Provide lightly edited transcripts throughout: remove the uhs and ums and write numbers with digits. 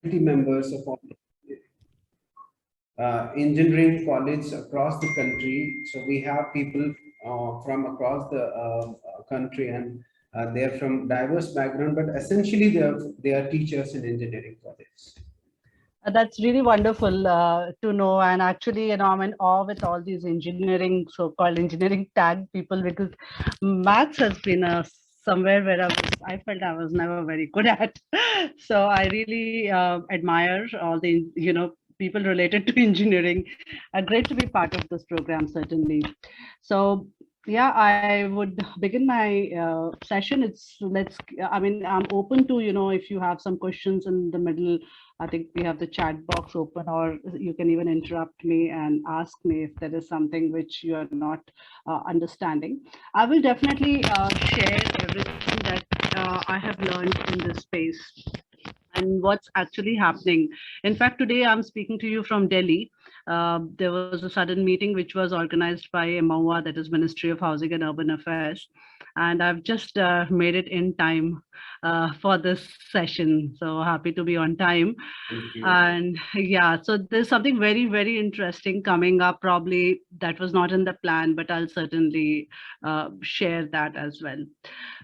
members of all engineering college across the country. So we have people from across the country, and they're from diverse background, but essentially they are teachers in engineering college. That's really wonderful to know. And actually, I'm in awe with all these engineering, so-called engineering tag people, because maths has been somewhere where I felt I was never very good at. So I really admire all the, people related to engineering. Great to be part of this program, certainly. So yeah, I would begin my session. I'm open to, if you have some questions in the middle. I think we have the chat box open, or you can even interrupt me and ask me if there is something which you are not understanding. I will definitely share everything that I have learned in this space and what's actually happening. In fact, today I'm speaking to you from Delhi. There was a sudden meeting which was organized by MOA, that is Ministry of Housing and Urban Affairs, and I've just made it in time for this session. So happy to be on time. Thank you. And yeah, so there's something very, very interesting coming up. Probably that was not in the plan, but I'll certainly share that as well.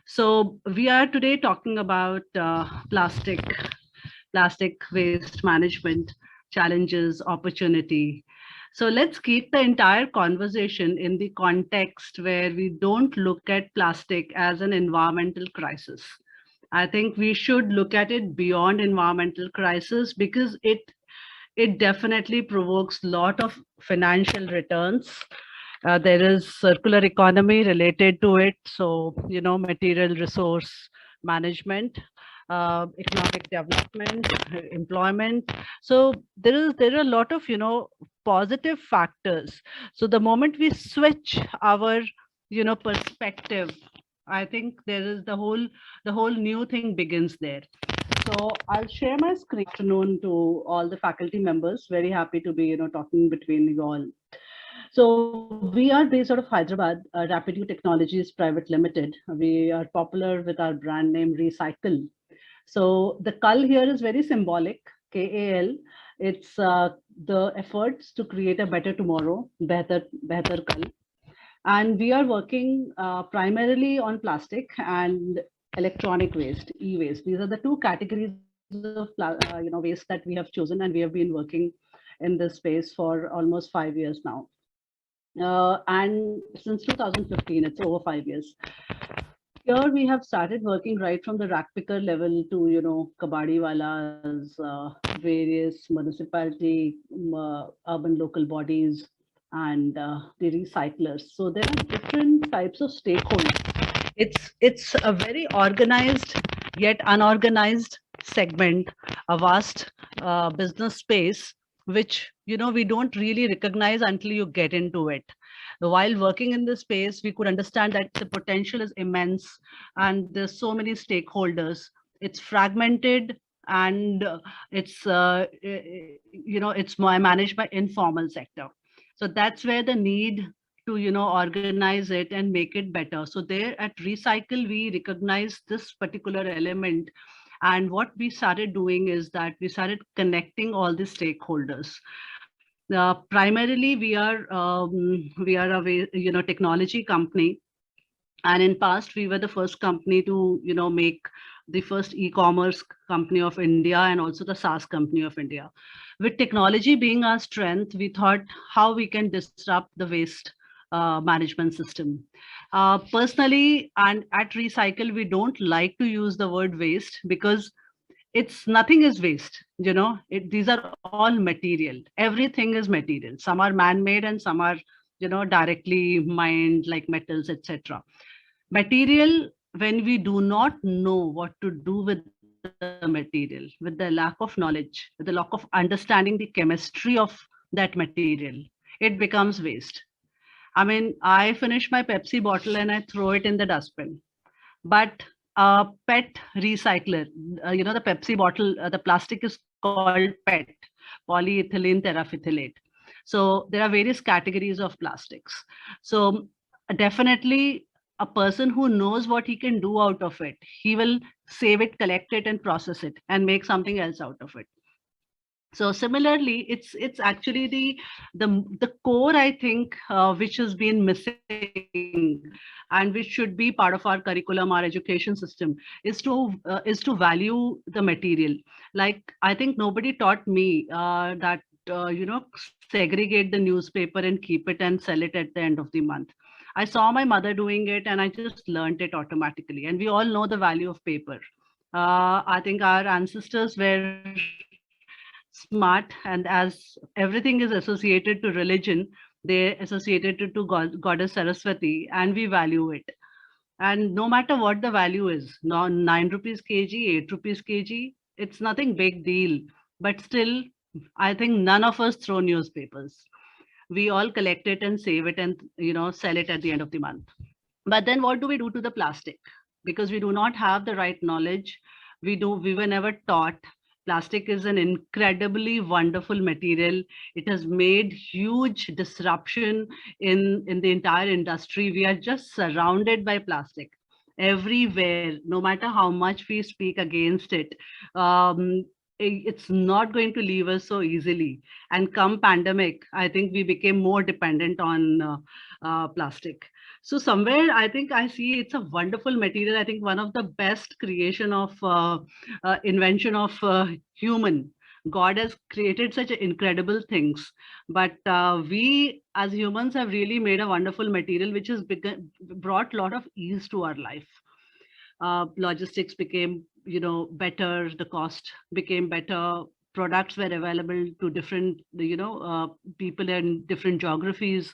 So we are today talking about plastic waste management, challenges, opportunity. So let's keep the entire conversation in the context where we don't look at plastic as an environmental crisis. I think we should look at it beyond environmental crisis, because it definitely provokes a lot of financial returns. There is circular economy related to it. So, material resource management, economic development, employment. So there are a lot of, positive factors. So the moment we switch our, perspective, I think there is the whole new thing begins there. So I'll share my screen. Afternoon to all the faculty members. Very happy to be, talking between you all. So we are based out of Hyderabad, Rapid Technologies Private Limited. We are popular with our brand name Recykal. So the Kal here is very symbolic, KAL. It's the efforts to create a better tomorrow, better Kal. And we are working primarily on plastic and electronic waste, e-waste. These are the two categories of waste that we have chosen, and we have been working in this space for almost 5 years now. And since 2015, it's over 5 years. Here we have started working right from the rack picker level to, kabadi walas, various municipality, urban local bodies, and the recyclers. So there are different types of stakeholders. It's a very organized yet unorganized segment, a vast business space, which we don't really recognize until you get into it. While working in this space, we could understand that the potential is immense, and there's so many stakeholders. It's fragmented, and it's managed by informal sector. So that's where the need to organize it and make it better. So there at Recycle, we recognize this particular element, and what we started doing is that we started connecting all the stakeholders. Primarily, we are a technology company, and in past we were the first company to make the first e-commerce company of India, and also the SaaS company of India. With technology being our strength, we thought how we can disrupt the waste management system. Personally, and at Recycle, we don't like to use the word waste, because it's nothing is waste. These are all material. Everything is material. Some are man-made and some are directly mined, like metals, etc. Material, when we do not know what to do with the material, with the lack of knowledge, with the lack of understanding the chemistry of that material, it becomes waste. I mean, I finish my Pepsi bottle and I throw it in the dustbin. But a PET recycler, the Pepsi bottle, the plastic is called PET, polyethylene terephthalate. So there are various categories of plastics. So definitely a person who knows what he can do out of it, he will save it, collect it, and process it, and make something else out of it. So similarly, it's actually the core, I think, which has been missing and which should be part of our curriculum, our education system, is to value the material. Like, I think nobody taught me that segregate the newspaper and keep it and sell it at the end of the month. I saw my mother doing it and I just learned it automatically. And we all know the value of paper. I think our ancestors were smart, and as everything is associated to religion, they associated it to goddess Saraswati, and we value it. And no matter what the value is, 9 rupees kg, 8 rupees kg, it's nothing big deal. But still, I think none of us throw newspapers. We all collect it and save it and sell it at the end of the month. But then what do we do to the plastic? Because we do not have the right knowledge. We were never taught. Plastic is an incredibly wonderful material. It has made huge disruption in the entire industry. We are just surrounded by plastic everywhere. No matter how much we speak against it, it's not going to leave us so easily. And come pandemic, I think we became more dependent on plastic. So somewhere I think I see it's a wonderful material. I think one of the best creation of invention of human. God has created such incredible things, but we as humans have really made a wonderful material which has brought a lot of ease to our life. Logistics became better, the cost became better, products were available to different people in different geographies.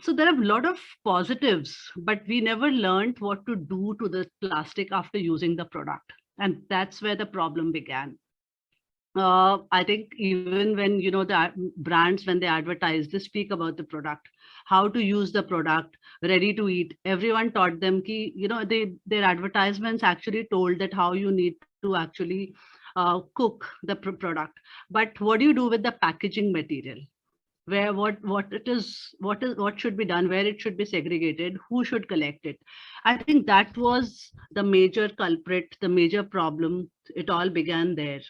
So there are a lot of positives, but we never learned what to do to the plastic after using the product. And that's where the problem began. I think even when the brands, when they advertise, they speak about the product, how to use the product, ready to eat. Everyone taught them ki, their advertisements actually told that how you need to actually cook the product. But what do you do with the packaging material? Where what should be done, where it should be segregated, who should collect it? I think that was the major culprit, the major problem. It all began there.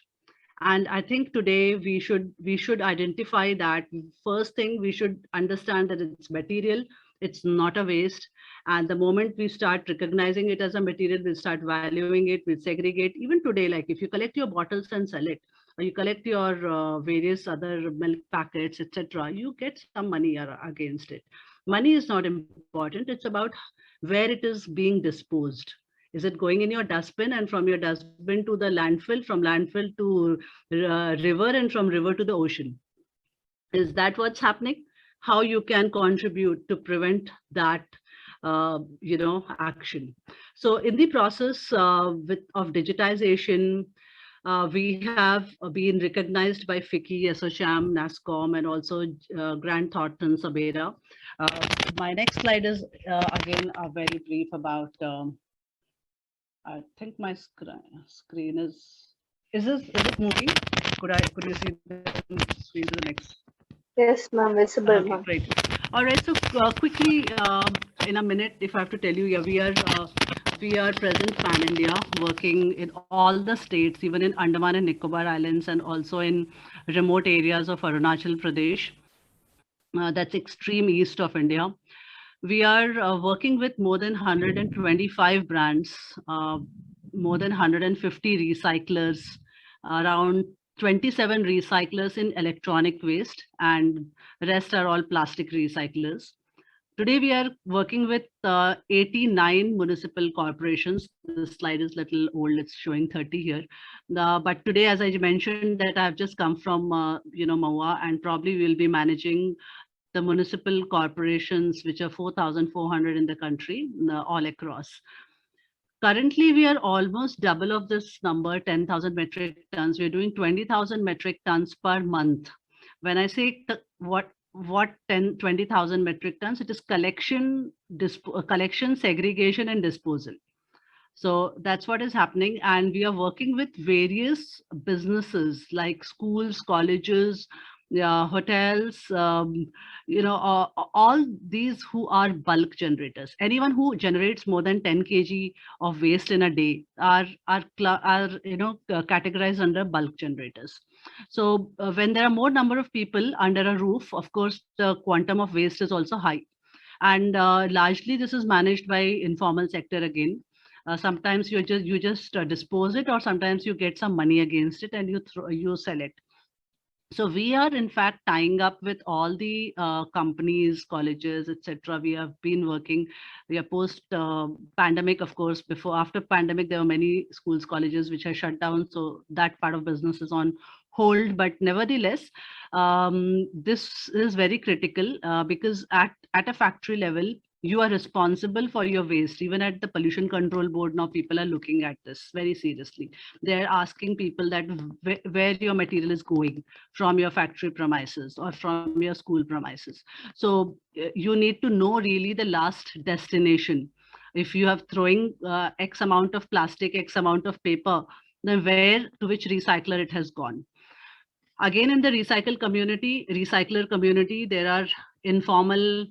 And I think today we should identify that. First thing, we should understand that it's material, it's not a waste. And the moment we start recognizing it as a material, we'll start valuing it, we'll segregate. Even today, like if you collect your bottles and sell it, or you collect your various other milk packets, etc., you get some money against it. Money is not important, it's about where it is being disposed. Is it going in your dustbin, and from your dustbin to the landfill, from landfill to river, and from river to the ocean? Is that what's happening? How you can contribute to prevent that action? So in the process of digitization, we have been recognized by FICCI, ASSOCHAM, NASSCOM, and also Grant Thornton Sabera. My next slide is again a very brief about. I think my screen is it moving? Could you see the screen to the next? Yes, ma'am, visible, Okay, ma'am. great. All right, so quickly, in a minute, if I have to tell you, yeah, we are present pan India, working in all the states, even in Andaman and Nicobar Islands, and also in remote areas of Arunachal Pradesh. That's extreme east of India. We are working with more than 125 brands, more than 150 recyclers, around 27 recyclers in electronic waste, and rest are all plastic recyclers. Today, we are working with 89 municipal corporations. The slide is a little old, it's showing 30 here. But today, as I mentioned, that I've just come from, Maua, and probably we'll be managing the municipal corporations, which are 4,400 in the country, all across. Currently, we are almost double of this number, 10,000 metric tons. We're doing 20,000 metric tons per month. When I say what 20,000 metric tons, it is collection, segregation, and disposal. So that's what is happening. And we are working with various businesses like schools, colleges, yeah, hotels, all these who are bulk generators. Anyone who generates more than 10 kg of waste in a day are categorized under bulk generators. So when there are more number of people under a roof, of course, the quantum of waste is also high. And largely this is managed by informal sector again. Sometimes you just dispose it, or sometimes you get some money against it and you sell it. So we are in fact tying up with all the companies, colleges, etc. We have been working. We are post pandemic, of course. Before, after pandemic, there were many schools, colleges which are shut down. So that part of business is on hold. But nevertheless, this is very critical because at a factory level, you are responsible for your waste. Even at the pollution control board now, people are looking at this very seriously. They're asking people that where your material is going from your factory premises or from your school premises. So you need to know really the last destination. If you have throwing X amount of plastic, X amount of paper, then where to which recycler it has gone. Again, in the recycler community, there are informal,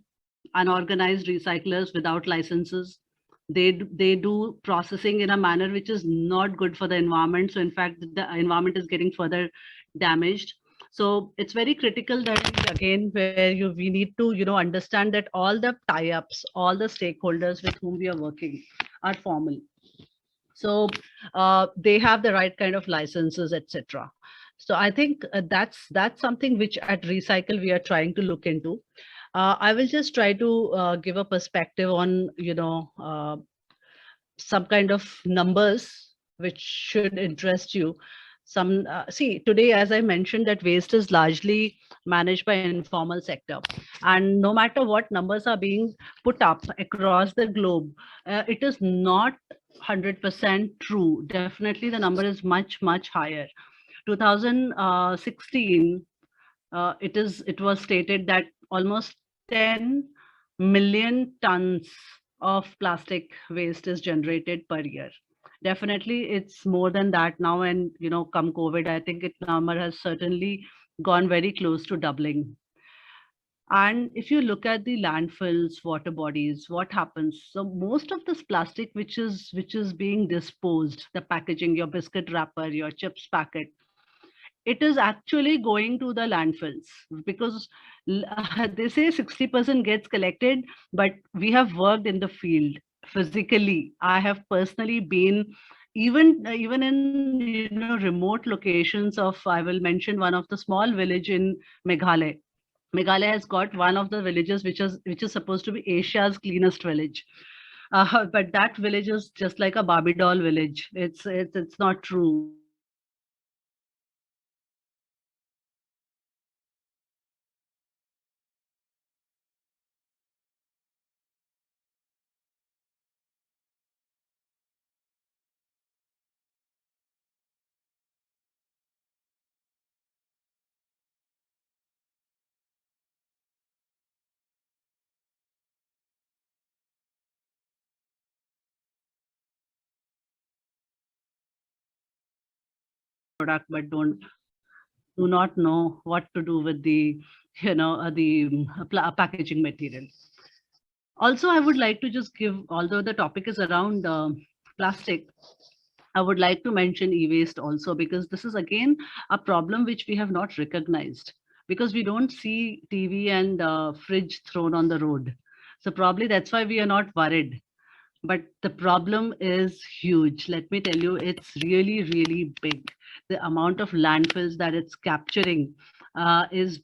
unorganized recyclers without licenses. They do processing in a manner which is not good for the environment. So in fact, the environment is getting further damaged. So it's very critical that again, where we need to understand that all the tie-ups, all the stakeholders with whom we are working are formal. So they have the right kind of licenses, etc. So I think that's something which at Recycle we are trying to look into. I will just try to give a perspective on some kind of numbers which should interest you. Some see, today, as I mentioned, that waste is largely managed by informal sector, and no matter what numbers are being put up across the globe, it is not 100% true. Definitely the number is much higher. 2016, it was stated that almost 10 million tons of plastic waste is generated per year. Definitely it's more than that now, and come COVID, I think it number has certainly gone very close to doubling. And if you look at the landfills, water bodies, what happens? So most of this plastic which is being disposed, the packaging, your biscuit wrapper, your chips packet, it is actually going to the landfills, because they say 60% gets collected, but we have worked in the field physically. I have personally been even in remote locations of, I will mention one of the small village in Meghalaya. Meghalaya has got one of the villages which is supposed to be Asia's cleanest village. But that village is just like a Barbie doll village. It's not true. Product, but do not know what to do with the packaging material. Also, I would like to just give, although the topic is around plastic, I would like to mention e-waste also, because this is again a problem which we have not recognized, because we don't see TV and fridge thrown on the road. So probably that's why we are not worried. But the problem is huge. Let me tell you, it's really big. The amount of landfills that it's capturing is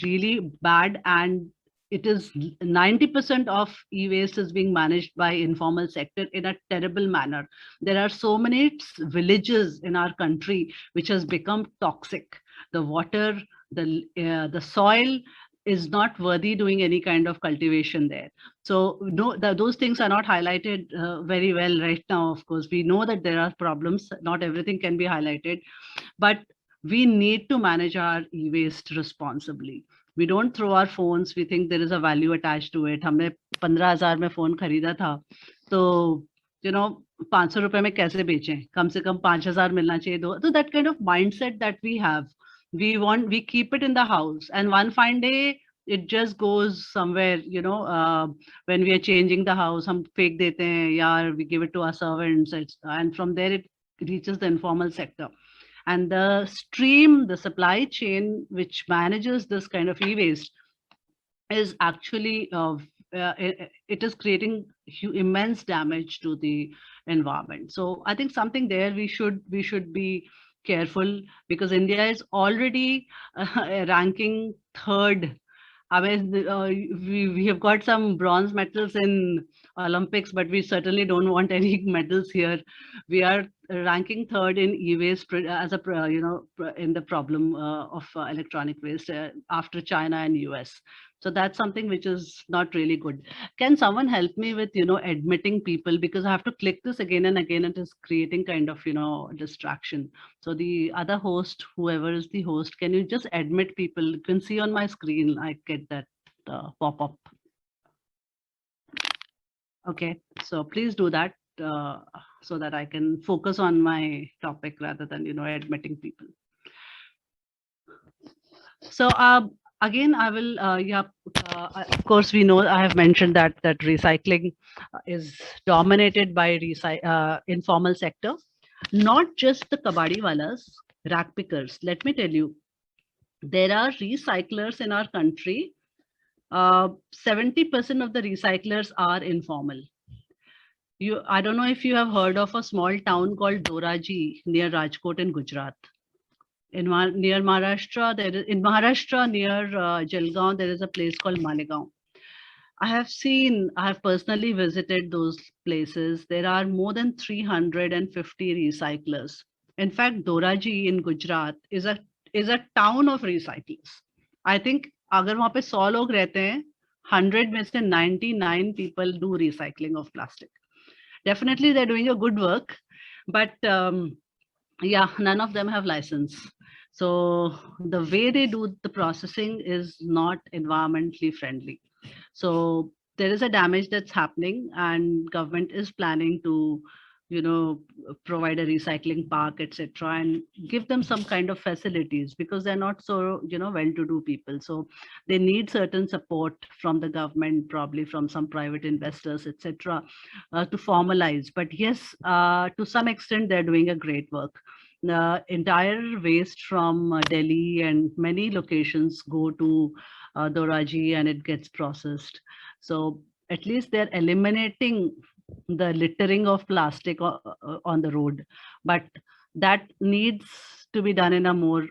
really bad, and it is 90% of e-waste is being managed by informal sector in a terrible manner. There are so many villages in our country which has become toxic. The water, the soil is not worthy doing any kind of cultivation there. So no, those things are not highlighted very well right now. Of course, we know that there are problems. Not everything can be highlighted, but we need to manage our e-waste responsibly. We don't throw our phones. We think there is a value attached to it. हमने 15,000 में phone खरीदा था, तो 500 रुपए में कैसे बेचें? कम से कम 5,000 मिलना चाहिए. So that kind of mindset that we have, we keep it in the house, and one fine day it just goes somewhere, when we are changing the house, hum fek dete hain, yeah, we give it to our servants, and from there it reaches the informal sector. And the stream, the supply chain which manages this kind of e-waste is actually it is creating immense damage to the environment. So I think something there we should be careful, because India is already ranking third. I mean, we have got some bronze medals in Olympics, but we certainly don't want any medals here. We are ranking third in e-waste as a in the problem of electronic waste, after China and US. So that's something which is not really good. Can someone help me with admitting people, because I have to click this again and again. It is creating kind of distraction. So the other host, whoever is the host, can you just admit people? You can see on my screen, I get that pop up. Okay, so please do that so that I can focus on my topic rather than admitting people. So again, I will of course we know, I have mentioned that recycling is dominated by informal sector, not just the kabadi walas, rack pickers. Let me tell you, there are recyclers in our country. 70% of the recyclers are informal. I don't know if you have heard of a small town called Doraji near Rajkot in Gujarat. Near Maharashtra, in Maharashtra near Jalgaon, there is a place called Malegaon. I have personally visited those places. There are more than 350 recyclers. In fact, Doraji in Gujarat is a town of recyclers. I think अगर वहाँ पे 100 लोग रहते हैं, 100 में से 99 people do recycling of plastic. Definitely they're doing a good work, but yeah, none of them have license. So the way they do the processing is not environmentally friendly. So there is a damage that's happening, and government is planning to provide a recycling park, etc., and give them some kind of facilities, because they're not so well-to-do people. So they need certain support from the government, probably from some private investors, etc., to formalize. But yes, to some extent they're doing a great work. The entire waste from Delhi and many locations go to Doraji, and it gets processed. So at least they're eliminating the littering of plastic on the road, but that needs to be done in a more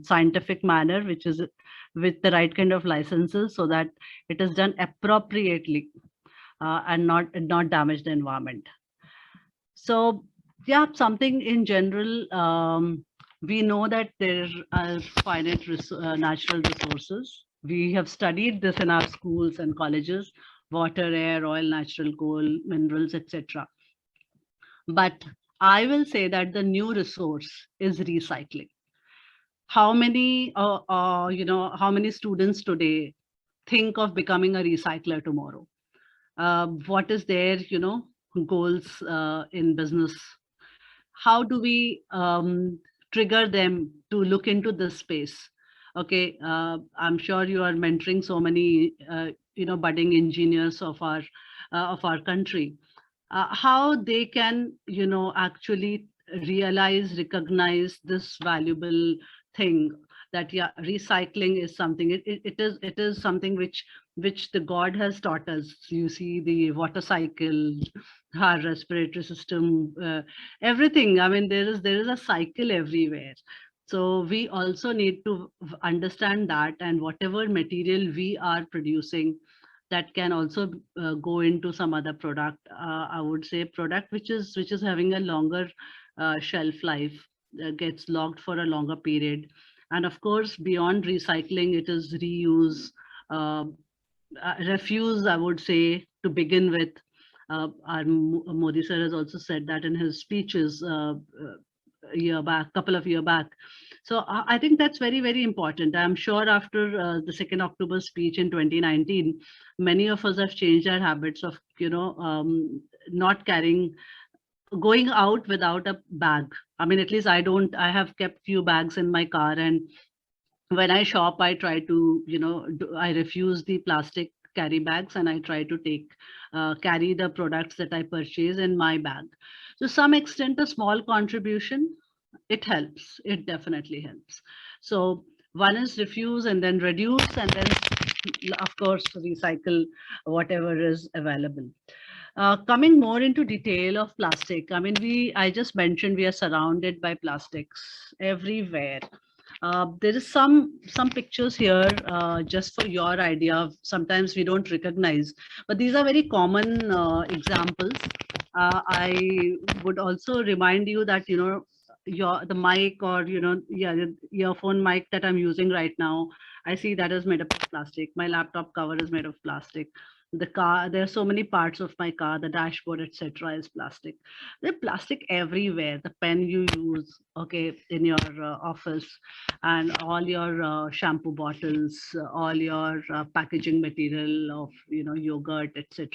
scientific manner, which is with the right kind of licenses, so that it is done appropriately and not damage the environment. So yeah, something in general, we know that there are finite natural resources. We have studied this in our schools and colleges: water, air, oil, natural coal, minerals, etc. But I will say that the new resource is recycling. How many how many students today think of becoming a recycler tomorrow? What is their goals in business? How do we trigger them to look into this space? Okay, I'm sure you are mentoring so many budding engineers of our country. How they can actually recognize this valuable thing, that yeah, recycling is something, it is something which the god has taught us. You see the water cycle, our respiratory system, everything. I mean, there is a cycle everywhere. So we also need to understand that, and whatever material we are producing, that can also go into some other product. I would say product which is having a longer shelf life, gets logged for a longer period. And of course, beyond recycling, it is reuse, uh, refuse, I would say, to begin with. Our Modi sir has also said that in his speeches couple of year back. So I think that's very, very important. I'm sure after the 2nd October speech in 2019, many of us have changed our habits of not going out without a bag. I mean, at least I don't. I have kept few bags in my car, and when I shop, I try to, I refuse the plastic carry bags, and I try to carry the products that I purchase in my bag. To some extent, a small contribution, it helps. It definitely helps. So one is refuse, and then reduce, and then, of course, recycle whatever is available. Coming more into detail of plastic, I mean, I just mentioned we are surrounded by plastics everywhere. There is some pictures here, just for your idea. Sometimes we don't recognize, but these are very common examples. I would also remind you that, the mic, or yeah, the earphone mic that I'm using right now, I see that is made up of plastic. My laptop cover is made of plastic. The car, there are so many parts of my car, the dashboard, etc., is plastic. There's plastic everywhere. The pen you use, okay, in your office, and all your shampoo bottles, all your packaging material of, yogurt, etc.,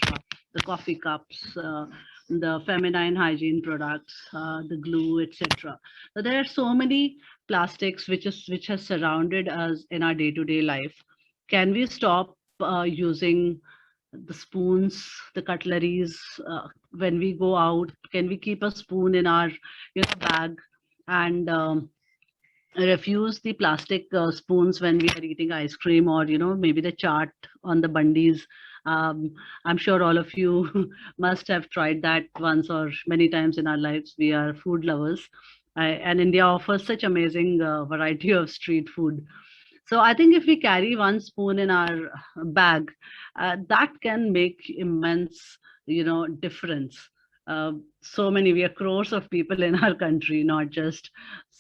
the coffee cups, the feminine hygiene products, the glue, etc. So there are so many plastics which has surrounded us in our day-to-day life. Can we stop using the spoons, the cutleries, when we go out? Can we keep a spoon in our, bag, and refuse the plastic spoons when we are eating ice cream, or maybe the chart on the bundis? um, I'm sure all of you must have tried that once or many times in our lives. We are food lovers, and India offers such amazing variety of street food. So I think if we carry one spoon in our bag, that can make immense, difference. So many, we are crores of people in our country, not just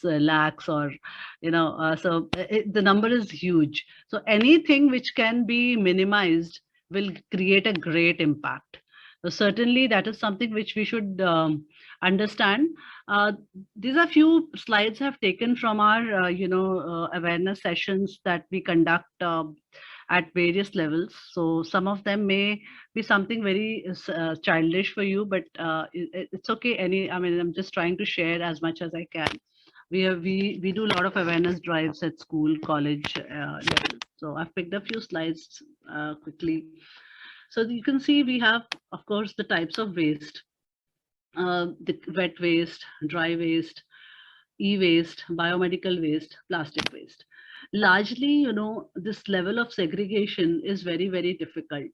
lakhs, or, so the number is huge. So anything which can be minimized will create a great impact. So certainly that is something which we should understand. Uh, these are few slides I've taken from our, awareness sessions that we conduct at various levels. So some of them may be something very childish for you, but it's okay. I mean, I'm just trying to share as much as I can. We do a lot of awareness drives at school, college level. So I've picked a few slides quickly. So you can see we have, of course, the types of waste: the wet waste, dry waste, e-waste, biomedical waste, plastic waste. Largely, this level of segregation is very, very difficult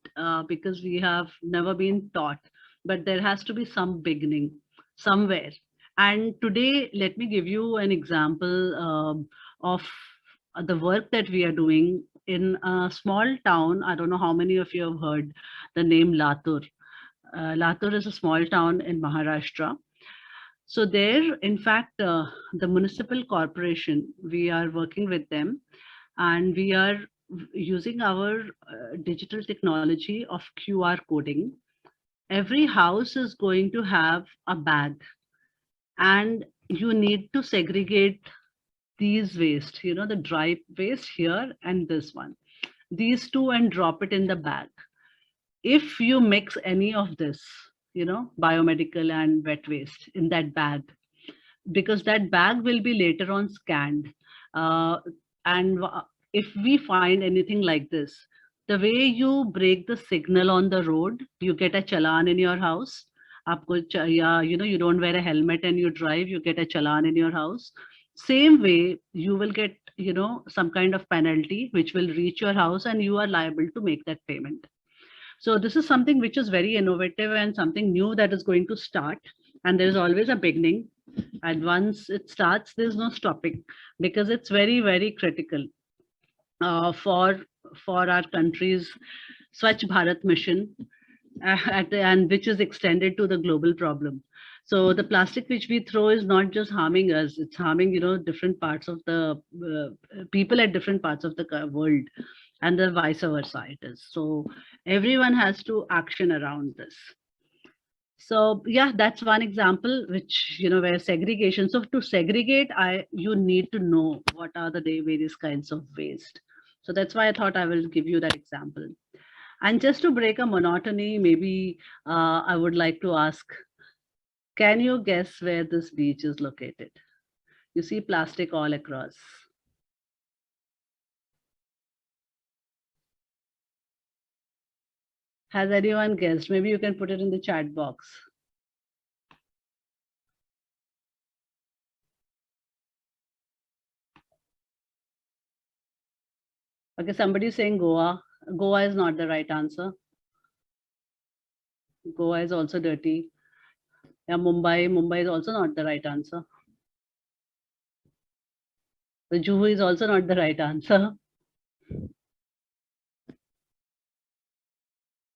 because we have never been taught, but there has to be some beginning somewhere. And today, let me give you an example of the work that we are doing in a small town. I don't know how many of you have heard the name Latur. Latur is a small town in Maharashtra. So there, in fact, the municipal corporation, we are working with them, and we are using our digital technology of QR coding. Every house is going to have a bag, and you need to segregate these waste, the dry waste here and this one, these two, and drop it in the bag. If you mix any of this, biomedical and wet waste in that bag, because that bag will be later on scanned. Uh, and if we find anything like this, the way you break the signal on the road, you get a challan in your house. Yeah, you don't wear a helmet and you drive, you get a challan in your house. Same way, you will get, some kind of penalty which will reach your house, and you are liable to make that payment. So this is something which is very innovative and something new that is going to start. And there is always a beginning. And once it starts, there's no stopping, because it's very, very critical for our country's Swachh Bharat mission, and which is extended to the global problem. So the plastic which we throw is not just harming us; it's harming, different parts of the people at different parts of the world, and the vice versa it is. So everyone has to action around this. So yeah, that's one example, which, where segregation. So to segregate, you need to know what are the various kinds of waste. So that's why I thought I will give you that example. And just to break a monotony, maybe I would like to ask, can you guess where this beach is located? You see plastic all across. Has anyone guessed? Maybe you can put it in the chat box. Okay, somebody is saying Goa. Goa is not the right answer. Goa is also dirty. Yeah, Mumbai. Mumbai is also not the right answer. The Juhu is also not the right answer.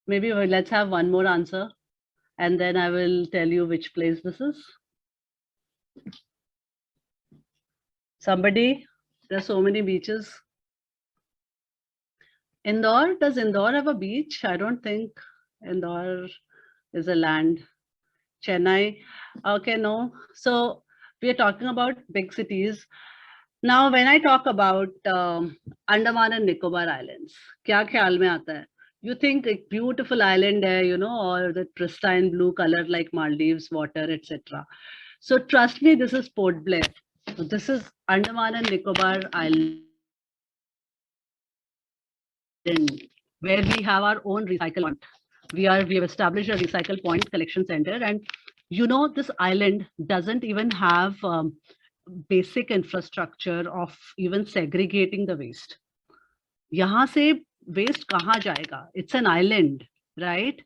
Maybe let's have one more answer, and then I will tell you which place this is. Somebody? There are so many beaches. Indore? Does Indore have a beach? I don't think Indore is a land. Chennai? Okay, no. So we are talking about big cities. Now, when I talk about Andaman and Nicobar Islands, kya khayal mein aata hai? You think a beautiful island hai, you know, or the pristine blue color like Maldives, water, etc. So trust me, this is Port Blair. This is Andaman and Nicobar Island, where we have our own recycle point. We have established a recycle point collection center, and you know this island doesn't even have basic infrastructure of even segregating the waste. यहाँ से waste कहाँ जाएगा? It's an island, right?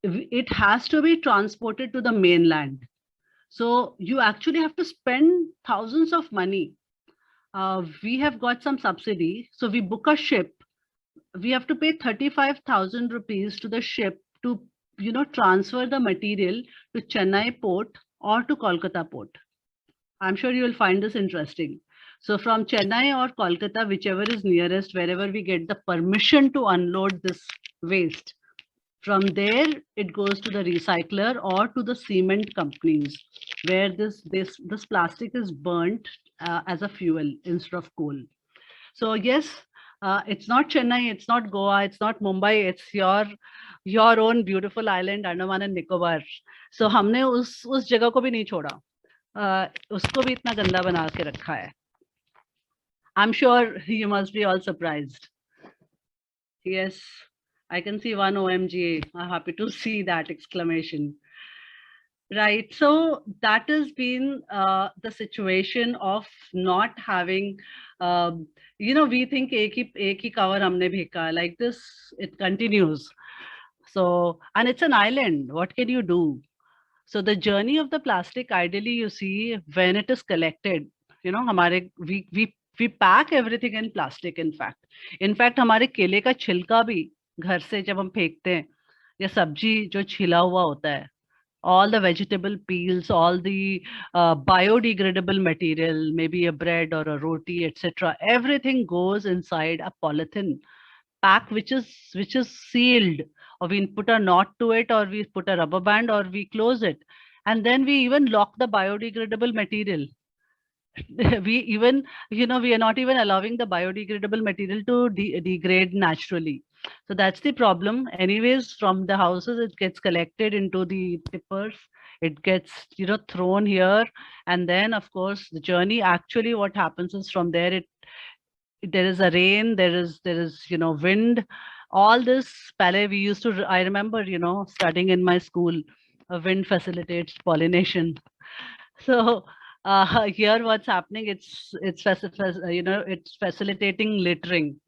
It has to be transported to the mainland. So you actually have to spend thousands of money. We have got some subsidy, so we book a ship. We have to pay 35,000 rupees to the ship to, you know, transfer the material to Chennai port or to Kolkata port. I'm sure you will find this interesting. So from Chennai or Kolkata, whichever is nearest, wherever we get the permission to unload this waste, from there it goes to the recycler or to the cement companies, where this plastic is burnt as a fuel instead of coal. So yes, it's not Chennai, it's not Goa, it's not Mumbai, it's your own beautiful island, Andaman and Nicobar. So हमने उस जगह को भी नहीं छोड़ा, उसको भी इतना गंदा बना के रखा है. I'm sure you must be all surprised. Yes, I can see one OMG. I'm happy to see that exclamation. Right. So that has been the situation of not having, you know, we think एक ही cover हमने फेंका, like this, it continues. So, and it's an island. What can you do? So the journey of the plastic, ideally, you see, when it is collected, you know, we pack everything in plastic. In fact, हमारे केले का छिलका भी घर से जब हम फेंकते हैं, या सब्जी जो छिला हुआ होता है, all the vegetable peels, all the biodegradable material, maybe a bread or a roti, etc. Everything goes inside a polythene pack, which is sealed, or we put a knot to it, or we put a rubber band, or we close it, and then we even lock the biodegradable material. We even, you know, we are not even allowing the biodegradable material to degrade naturally. So that's the problem. Anyways, from the houses, it gets collected into the tippers. It gets, you know, thrown here. And then, of course, the journey, actually what happens is from there, there is a rain, there is, you know, wind. All this, we used to, I remember, you know, studying in my school, wind facilitates pollination. So here what's happening, it's you know, it's facilitating littering.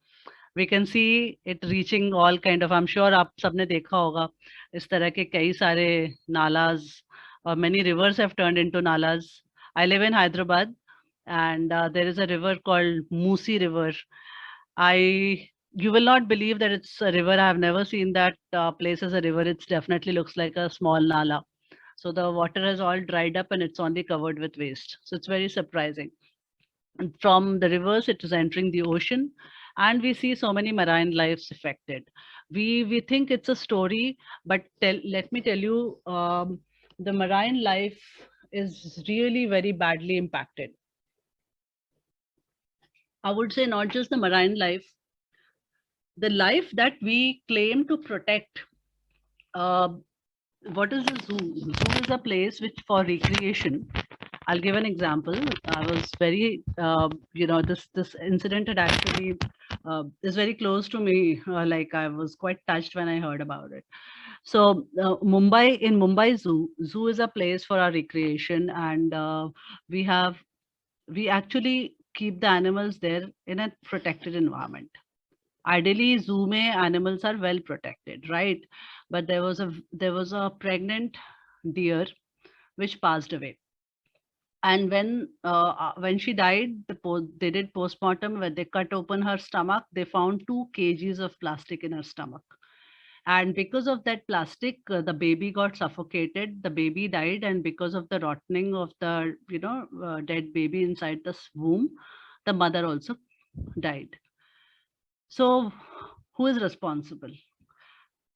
We can see it reaching all kind of, I'm sure आप सबने देखा होगा इस तरह के कई सारे nalas, or many rivers have turned into nalas. I live in Hyderabad, and there is a river called Musi River. You will not believe that it's a river. I have never seen that place as a river. It definitely looks like a small nala. So the water has all dried up and it's only covered with waste. So it's very surprising. And from the rivers, it is entering the ocean, and we see so many marine lives affected. We think it's a story, but let me tell you, the marine life is really very badly impacted. I would say not just the marine life, the life that we claim to protect. What is a zoo? Zoo is a place which for recreation, I'll give an example. I was very, this incident had actually is very close to me. Like I was quite touched when I heard about it. So in Mumbai Zoo is a place for our recreation, and we actually keep the animals there in a protected environment. Ideally, zoo mein animals are well protected, right? But there was a pregnant deer which passed away, and when she died, they did postmortem where they cut open her stomach. They found 2 kgs of plastic in her stomach, and because of that plastic, the baby got suffocated. The baby died, and because of the rotting of the dead baby inside the womb, the mother also died. So who is responsible?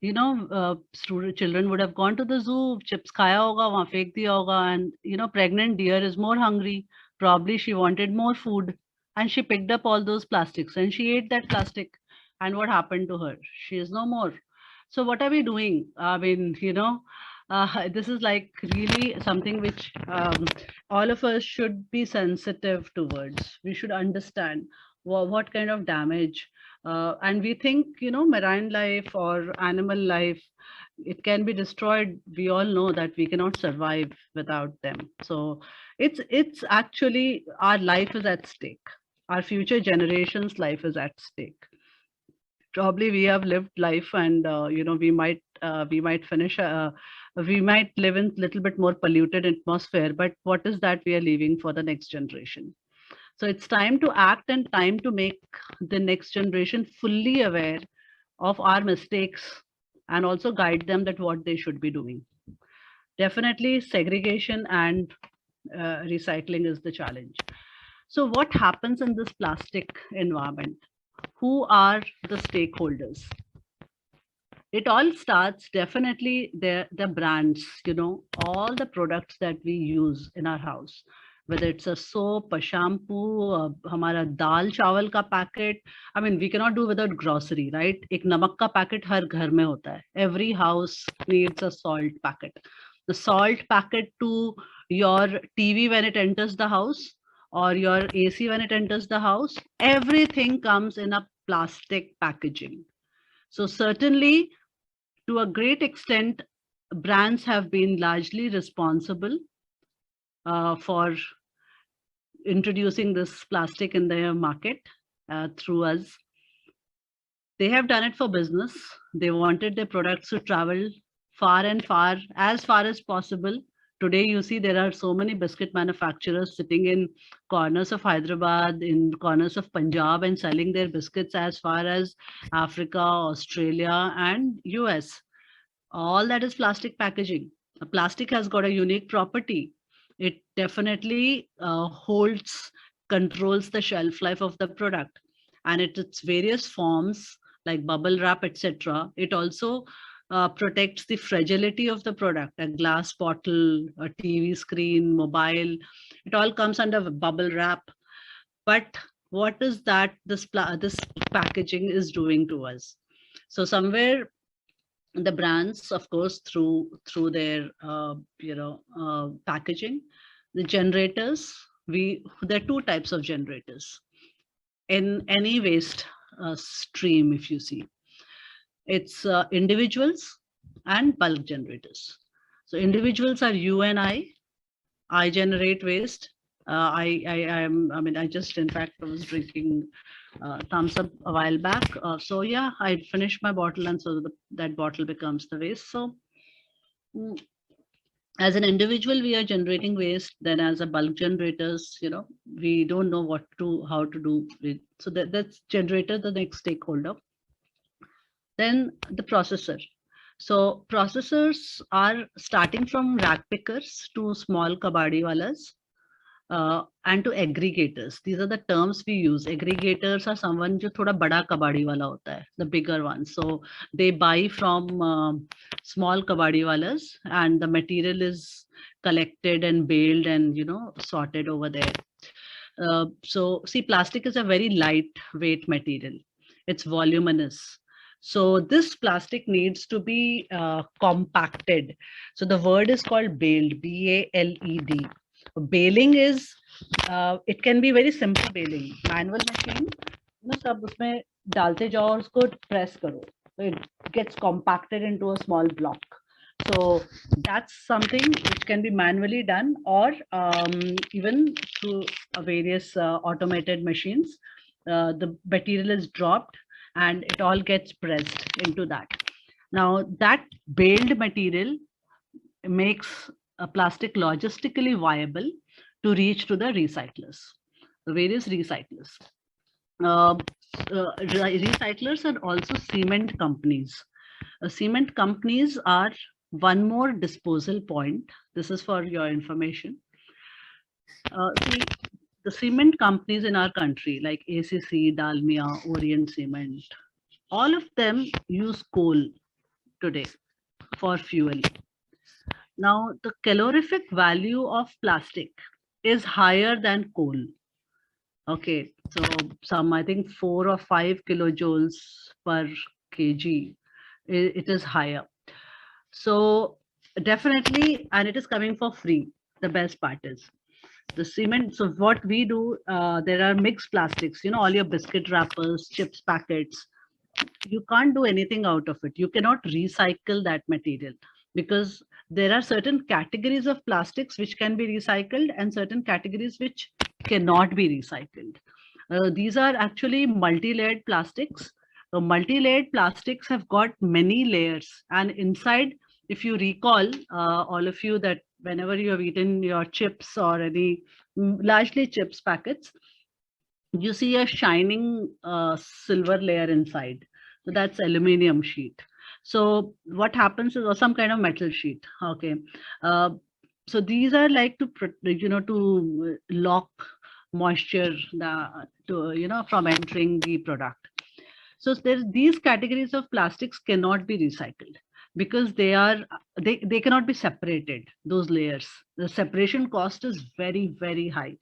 Children would have gone to the zoo, chips khaya hoga, wahan fek diya hoga, and pregnant deer is more hungry. Probably she wanted more food, and she picked up all those plastics and she ate that plastic. And what happened to her? She is no more. So what are we doing? I mean, this is like really something which all of us should be sensitive towards. We should understand what kind of damage and we think marine life or animal life, it can be destroyed. We all know that we cannot survive without them. So it's actually our life is at stake. Our future generations life is at stake. Probably we have lived life, and we might finish we might live in little bit more polluted atmosphere, but what is that we are leaving for the next generation? So it's time to act and time to make the next generation fully aware of our mistakes and also guide them that what they should be doing. Definitely segregation and recycling is the challenge. So what happens in this plastic environment? Who are the stakeholders? It all starts definitely the brands, all the products that we use in our house, whether it's a soap, a shampoo, hamara dal chawal ka packet. I mean, we cannot do without grocery, right? Ek namak ka packet har ghar mein hota hai. Every house needs a salt packet. The salt packet to your TV when it enters the house, or your AC when it enters the house, everything comes in a plastic packaging. So certainly, to a great extent, brands have been largely responsible for introducing this plastic in their market through us. They have done it for business. They wanted their products to travel far and far, as far as possible. Today, you see there are so many biscuit manufacturers sitting in corners of Hyderabad, in corners of Punjab, and selling their biscuits as far as Africa, Australia, and US. All that is plastic packaging. Plastic has got a unique property. It definitely controls the shelf life of the product, and its various forms like bubble wrap, etc. It also protects the fragility of the product. A glass bottle, a TV screen, mobile, it all comes under bubble wrap. But what is that this packaging is doing to us? So somewhere the brands, of course, through their packaging, the generators, there are two types of generators in any waste stream. If you see, it's individuals and bulk generators. So individuals are you and I generate waste. I mean, I just, in fact, I was drinking thumbs up a while back. So yeah, I finished my bottle, and so that bottle becomes the waste. So as an individual, we are generating waste. Then as a bulk generators, we don't know how to do it. So that's generator, the next stakeholder. Then the processor. So processors are starting from rack pickers to small kabadi walas. And to aggregators. These are the terms we use. Aggregators are someone jo thoda bada kabadi wala hota hai, the bigger ones. So they buy from small kabadi walas, and the material is collected and baled and sorted over there. So see, plastic is a very lightweight material. It's voluminous. So this plastic needs to be compacted. So the word is called baled, BALED. baling is, it can be very simple baling. Manual machine, सब उसमें डालते जाओ और उसको press करो, so it gets compacted into a small block. So that's something which can be manually done, or even through various automated machines. The material is dropped and it all gets pressed into that. Now that baled material makes a plastic logistically viable to reach to the recyclers, the various recyclers. Recyclers are also cement companies. Cement companies are one more disposal point. This is for your information. See, the cement companies in our country, like ACC, Dalmia, Orient Cement, all of them use coal today for fuel. Now, the calorific value of plastic is higher than coal. Okay, so some, I think 4 or 5 kilojoules per kg, it is higher. So definitely, and it is coming for free. The best part is the cement. So what we do, there are mixed plastics, all your biscuit wrappers, chips packets. You can't do anything out of it. You cannot recycle that material because there are certain categories of plastics which can be recycled and certain categories which cannot be recycled. These are actually multi-layered plastics. So multi-layered plastics have got many layers, and inside, if you recall, all of you, that whenever you have eaten your chips or any largely chips packets, you see a shining silver layer inside. So that's aluminum sheet. So what happens is, or some kind of metal sheet. Okay. So these are like to lock moisture from entering the product. So these categories of plastics cannot be recycled because they cannot be separated, those layers. The separation cost is very, very high.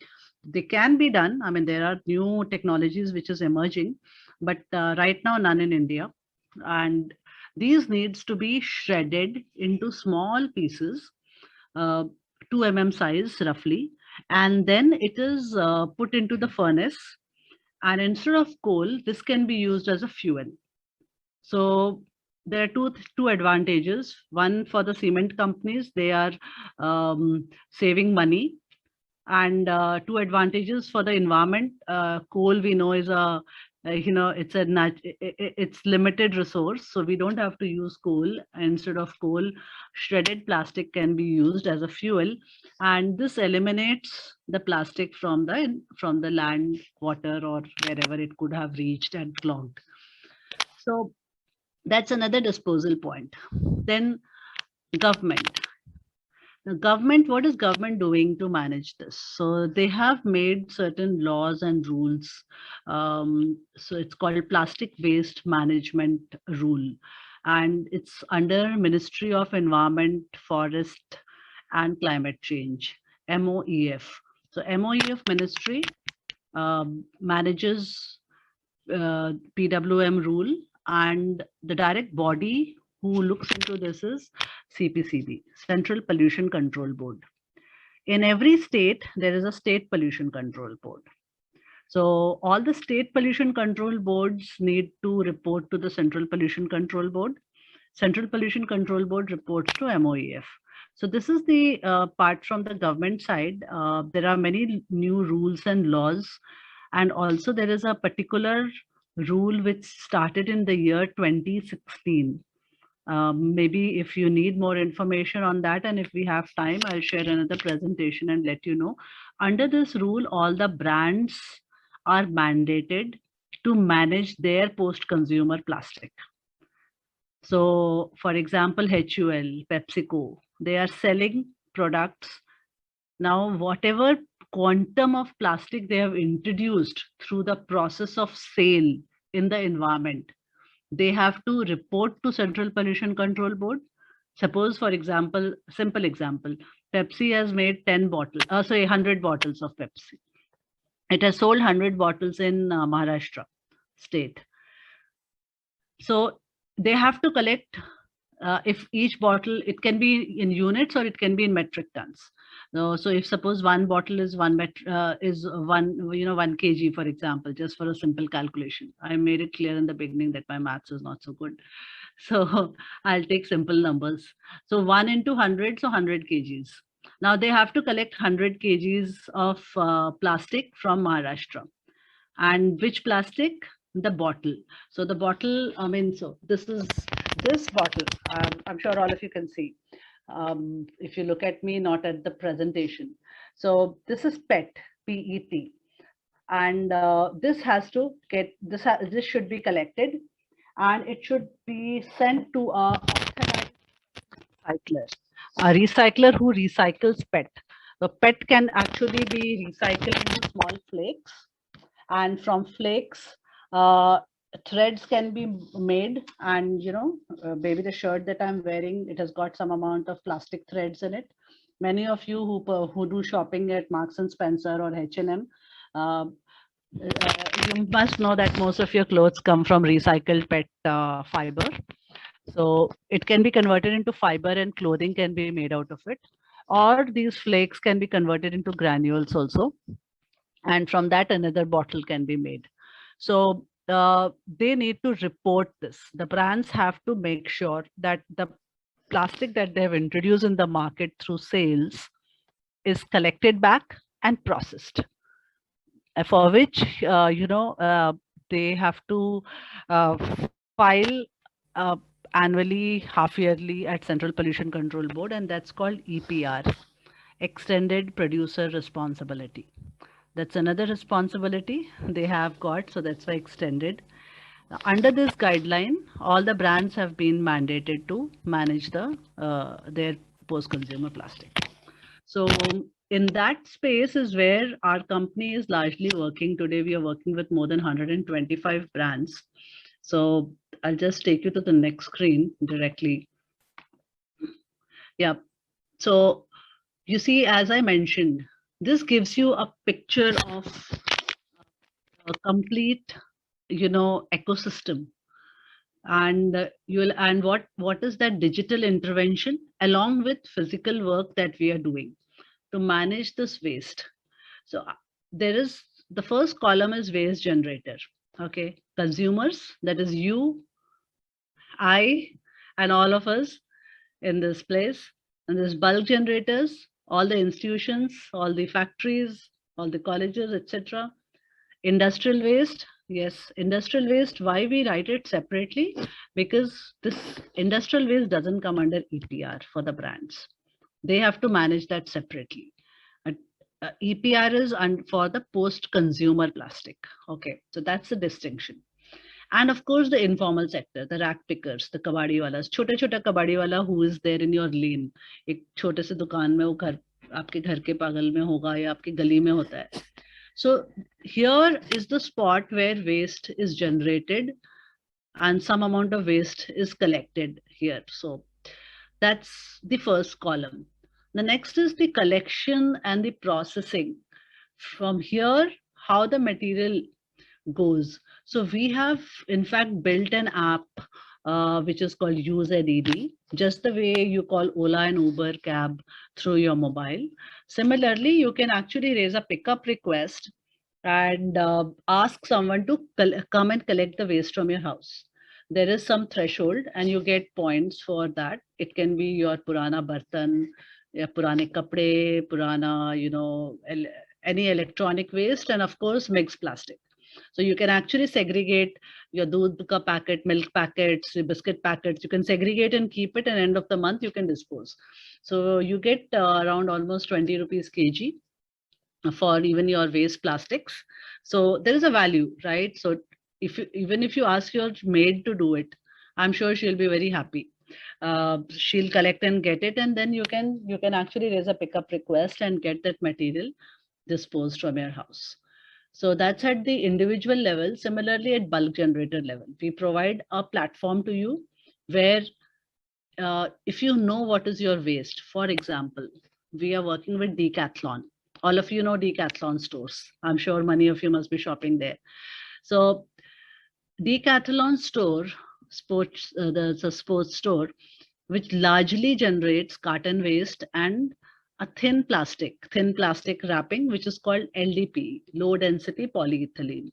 They can be done. I mean, there are new technologies which is emerging, but right now none in India. And these needs to be shredded into small pieces, 2 mm size roughly, and then it is put into the furnace. And instead of coal, this can be used as a fuel. So there are two advantages. One, for the cement companies, they are saving money, and 2 advantages for the environment. Coal, we know, is it's limited resource, so we don't have to use coal. Instead of coal, shredded plastic can be used as a fuel, and this eliminates the plastic from the land, water, or wherever it could have reached and clogged. So that's another disposal point. Then government. The government, what is government doing to manage this? So they have made certain laws and rules. So it's called Plastic Waste Management Rule, and it's under Ministry of Environment, Forest and Climate Change, MOEF. So MOEF ministry manages PWM rule, and the direct body who looks into this is CPCB, Central Pollution Control Board. In every state, there is a state pollution control board. So all the state pollution control boards need to report to the Central Pollution Control Board. Central Pollution Control Board reports to MOEF. So this is the part from the government side. There are many new rules and laws, and also there is a particular rule which started in the year 2016. Maybe if you need more information on that, and if we have time, I'll share another presentation and let you know. Under this rule, all the brands are mandated to manage their post-consumer plastic. So for example, HUL, PepsiCo, they are selling products. Now, whatever quantum of plastic they have introduced through the process of sale in the environment, they have to report to Central Pollution Control Board. Suppose, for example, simple example, Pepsi has made 100 bottles of Pepsi. It has sold 100 bottles in Maharashtra state. So they have to collect, if each bottle, it can be in units or it can be in metric tons. So if suppose one bottle is is 1 kg, for example, just for a simple calculation. I made it clear in the beginning that my maths is not so good. So I'll take simple numbers. So 1 into 100, so 100 kgs. Now they have to collect 100 kgs of plastic from Maharashtra. And which plastic? The bottle. So the bottle, I mean, so this is this bottle. I'm sure all of you can see. If you look at me, not at the presentation. So this is PET, PET. And this has to get, this should be collected and it should be sent to a authorized recycler. A recycler who recycles PET. The PET can actually be recycled into small flakes, and from flakes, threads can be made. And maybe the shirt that I'm wearing, it has got some amount of plastic threads in it. Many of you who do shopping at Marks and Spencer or H&M, you must know that most of your clothes come from recycled PET fiber. So it can be converted into fiber and clothing can be made out of it. Or these flakes can be converted into granules also. And from that, another bottle can be made. So they need to report this. The brands have to make sure that the plastic that they have introduced in the market through sales is collected back and processed. For which, they have to file annually, half yearly at Central Pollution Control Board, and that's called EPR, Extended Producer Responsibility. That's another responsibility they have got, so that's why extended. Under this guideline, all the brands have been mandated to manage their post-consumer plastic. So in that space is where our company is largely working. Today, we are working with more than 125 brands. So I'll just take you to the next screen directly. Yeah. So you see, as I mentioned, this gives you a picture of a complete, ecosystem. And what is that digital intervention along with physical work that we are doing to manage this waste. So there is, the first column is waste generator. Okay, consumers, that is you, I, and all of us in this place. And there's bulk generators, all the institutions, all the factories, all the colleges, etc. Industrial waste, yes, industrial waste. Why we write it separately? Because this industrial waste doesn't come under EPR for the brands. They have to manage that separately. EPR is for the post-consumer plastic. Okay, so that's the distinction. And of course, the informal sector, the rack pickers, the kabadi walas, chota kabadi wala who is there in your lane. एक छोटे से दुकान में वो घर आपके घर के पागल में होगा या आपकी गली में होता है. So here is the spot where waste is generated and some amount of waste is collected here. So that's the first column. The next is the collection and the processing. From here, how the material goes. So we have in fact built an app which is called UseED, just the way you call Ola and Uber cab through your mobile. Similarly, you can actually raise a pickup request and ask someone to come and collect the waste from your house. There is some threshold and you get points for that. It can be your purana bartan, ya purane kapde, purana, any electronic waste, and of course mixed plastic. So you can actually segregate your doodh ka packet, milk packets, biscuit packets. You can segregate and keep it, and end of the month you can dispose. So you get around almost 20 rupees kg for even your waste plastics. So there is a value, right? So even if you ask your maid to do it, I'm sure she'll be very happy. She'll collect and get it, and then you can actually raise a pickup request and get that material disposed from your house. So that's at the individual level. Similarly, at bulk generator level, we provide a platform to you where if you know what is your waste, for example, we are working with Decathlon. All of you know Decathlon stores. I'm sure many of you must be shopping there. So Decathlon store, there's a sports store, which largely generates carton waste and a thin plastic wrapping, which is called LDP, low density polyethylene.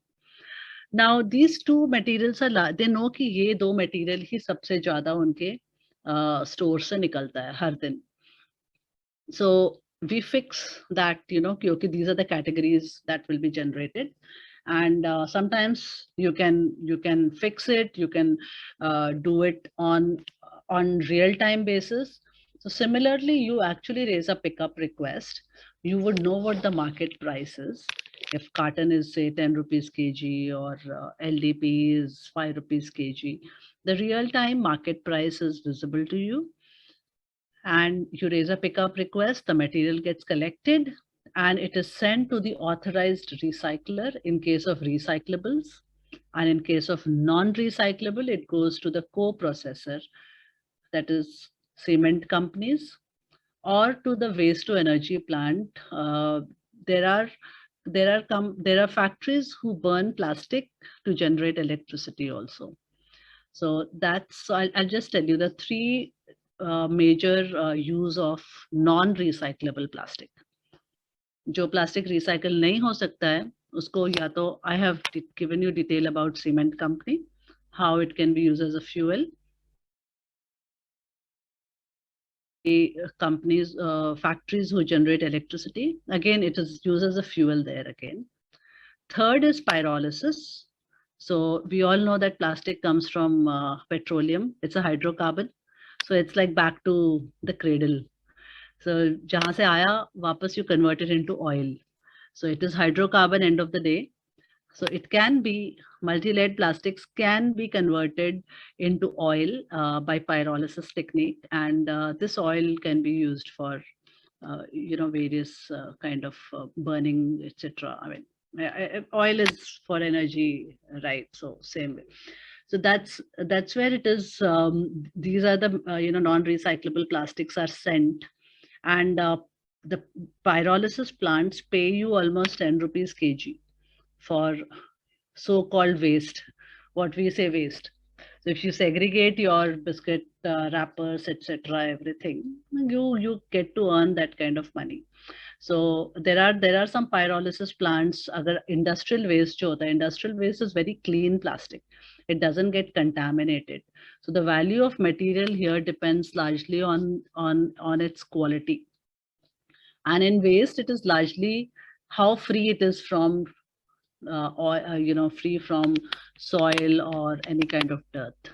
Now these two materials are, they know कि ये दो material ही सबसे ज़्यादा उनके store से निकलता है हर दिन. So we fix that, क्योंकि these are the categories that will be generated, and sometimes you can fix it, you can do it on real time basis. So similarly, you actually raise a pickup request. You would know what the market price is. If carton is say 10 rupees kg or LDP is 5 rupees kg, the real time market price is visible to you, and you raise a pickup request, the material gets collected and it is sent to the authorized recycler in case of recyclables. And in case of non-recyclable, it goes to the co-processor, that is cement companies, or to the waste to energy plant. There are factories who burn plastic to generate electricity also. So I'll just tell you the three major use of non-recyclable plastic. जो plastic recycle नहीं हो सकता है, उसको या तो I have given you detail about cement company, how it can be used as a fuel. Companies, factories who generate electricity, again it is used as a fuel there again. Third is pyrolysis. So we all know that plastic comes from petroleum. It's a hydrocarbon. So it's like back to the cradle. So jahan se aaya, wapas you convert it into oil. So it is hydrocarbon end of the day. So it can be, multi-layered plastics can be converted into oil by pyrolysis technique. And this oil can be used for, various kind of burning, etc. I mean, oil is for energy, right? So same way. So that's where it is. These are the non-recyclable plastics are sent, and the pyrolysis plants pay you almost 10 rupees kg for so-called waste. What we say waste. So if you segregate your biscuit wrappers, etc., everything, you get to earn that kind of money. So there are some pyrolysis plants. Agar industrial waste jo hota hai, industrial waste is very clean plastic. It doesn't get contaminated. So the value of material here depends largely on its quality. And in waste, it is largely how free it is from free from soil or any kind of dirt.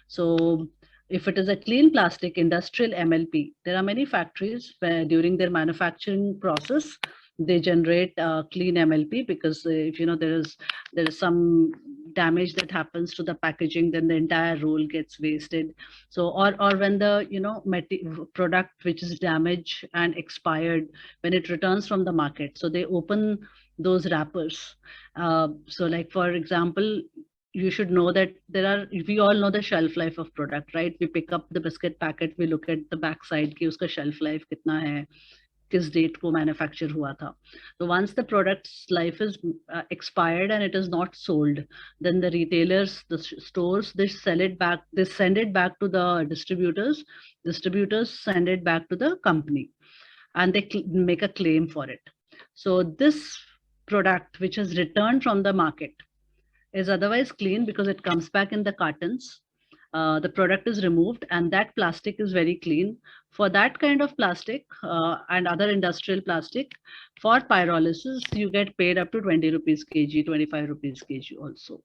So if it is a clean plastic, industrial MLP, there are many factories where during their manufacturing process, they generate clean MLP, because if there is some damage that happens to the packaging, then the entire roll gets wasted. So or when the product which is damaged and expired, when it returns from the market, so they open those wrappers. So like for example, you should know that we all know the shelf life of product, right? We pick up the biscuit packet, we look at the back side ki uska shelf life kitna hai, kis date ko manufacture hua tha. So once the product's life is expired and it is not sold, then the retailers, the stores, they send it back to the distributors send it back to the company, and they make a claim for it. So this product which is returned from the market is otherwise clean because it comes back in the cartons. The product is removed and that plastic is very clean. For that kind of plastic and other industrial plastic, for pyrolysis, you get paid up to 20 rupees kg, 25 rupees kg also.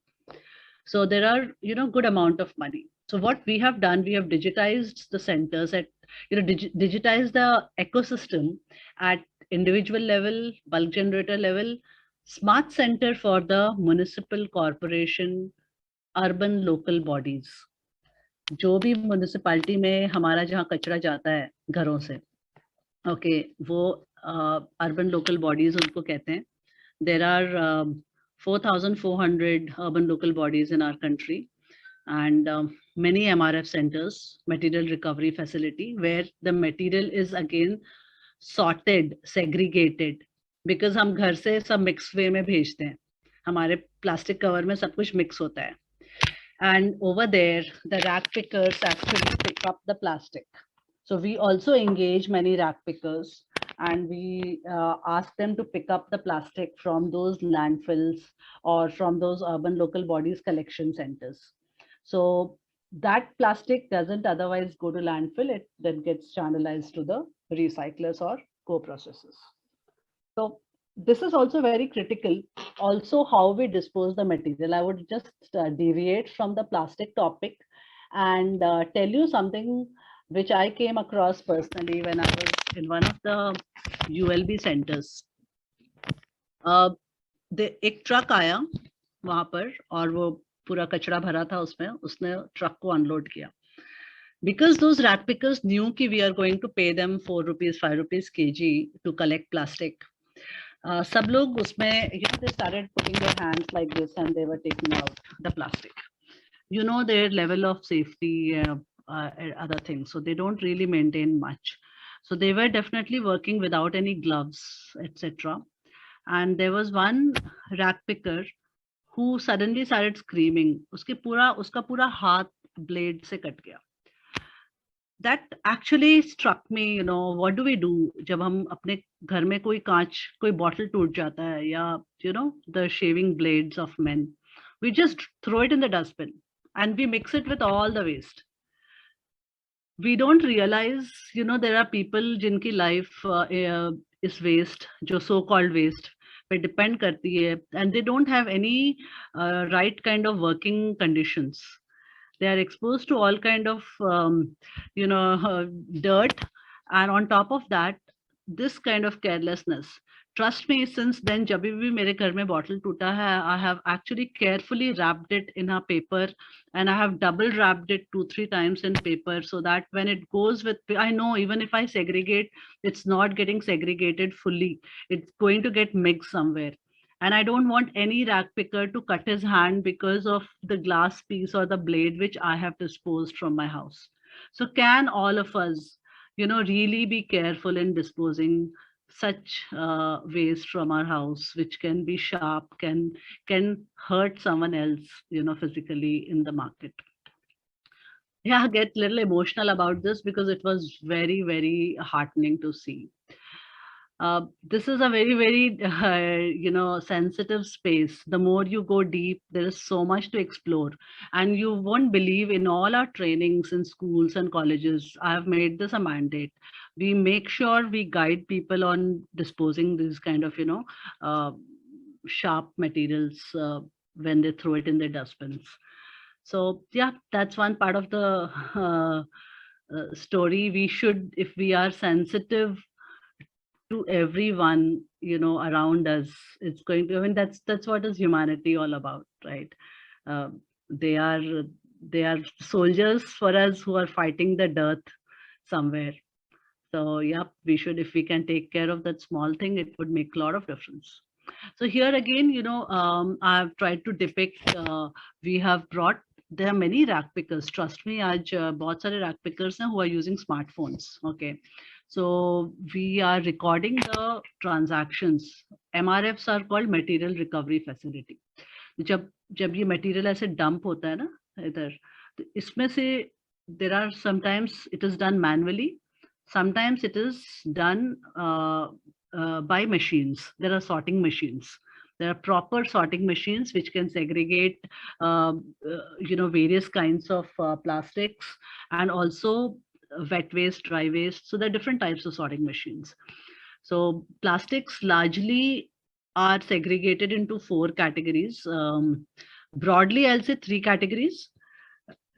So there are, good amount of money. So what we have done, we have digitized the centers at, digitize the ecosystem at individual level, bulk generator level, smart center for the municipal corporation, urban local bodies. जो भी municipality में हमारा जहाँ कचरा जाता है घरों से, ओके, वो अर्बन लोकल बॉडीज उनको कहते हैं. There are 4,400 urban local bodies in our country, and many MRF centers, material recovery facility, where the material is again sorted, segregated, because हम घर से सब mix way में भेजते हैं, हमारे plastic cover में सब कुछ mix होता है, and over there the rack pickers actually pick up the plastic. So we also engage many rack pickers and we ask them to pick up the plastic from those landfills or from those urban local bodies collection centers. So that plastic doesn't otherwise go to landfill, it then gets channelized to the recyclers or co-processors. So this is also very critical. Also, how we dispose the material. I would just deviate from the plastic topic and tell you something which I came across personally when I was in one of the ULB centers. एक truck आया वहां पर और वो पूरा कचरा भरा था उसमें, उसने ट्रक को अनलोड किया. Because those rat pickers knew कि we are going to pay them 4 rupees, 5 rupees kg to collect plastic. सब लोग उसमें, they started putting their hands like this and they were taking out the plastic. Their level of safety, other things. So they don't really maintain much. So they were definitely working without any gloves, etc. And there was one rat picker who suddenly started screaming. उसका पूरा हाथ blade से cut गया. That actually struck me, what do we do जब हम अपने घर में कोई कांच, कोई bottle टूट जाता है, या the shaving blades of men, we just throw it in the dustbin and we mix it with all the waste. We don't realize, there are people जिनकी life is waste, जो so-called waste पे depend करती है, and they don't have any right kind of working conditions. They are exposed to all kind of dirt, and on top of that this kind of carelessness. Trust me, since then जब भी मेरे घर में bottle टूटा है, I have actually carefully wrapped it in a paper, and I have double wrapped it 2-3 times in paper, so that when it goes with, I know even if I segregate, it's not getting segregated fully, it's going to get mixed somewhere. And I don't want any rat picker to cut his hand because of the glass piece or the blade which I have disposed from my house. So can all of us, really be careful in disposing such waste from our house, which can be sharp, can hurt someone else, physically in the market. Yeah, I get a little emotional about this because it was very, very heartening to see. This is a very, very, sensitive space. The more you go deep, there is so much to explore. And you won't believe, in all our trainings in schools and colleges, I have made this a mandate. We make sure we guide people on disposing these kind of, sharp materials when they throw it in their dustbins. So yeah, that's one part of the story. We should, if we are sensitive to everyone, around us, it's going to, that's what is humanity all about, right? They are soldiers for us who are fighting the dirt somewhere. So yeah, we should, if we can take care of that small thing, it would make a lot of difference. So here again, I've tried to depict, we have brought, there are many rack pickers, trust me, आज बहुत सारे rack pickers हैं who are using smartphones. Okay, so we are recording the transactions. MRFs are called material recovery facility. जब ये material ऐसे dump होता है ना इधर, तो इसमें से there are sometimes it is done manually, sometimes it is done by machines. There are sorting machines. There are proper sorting machines which can segregate, various kinds of plastics, and also wet waste, dry waste. So there are different types of sorting machines. So plastics largely are segregated into 4 categories. Broadly, I'll say 3 categories.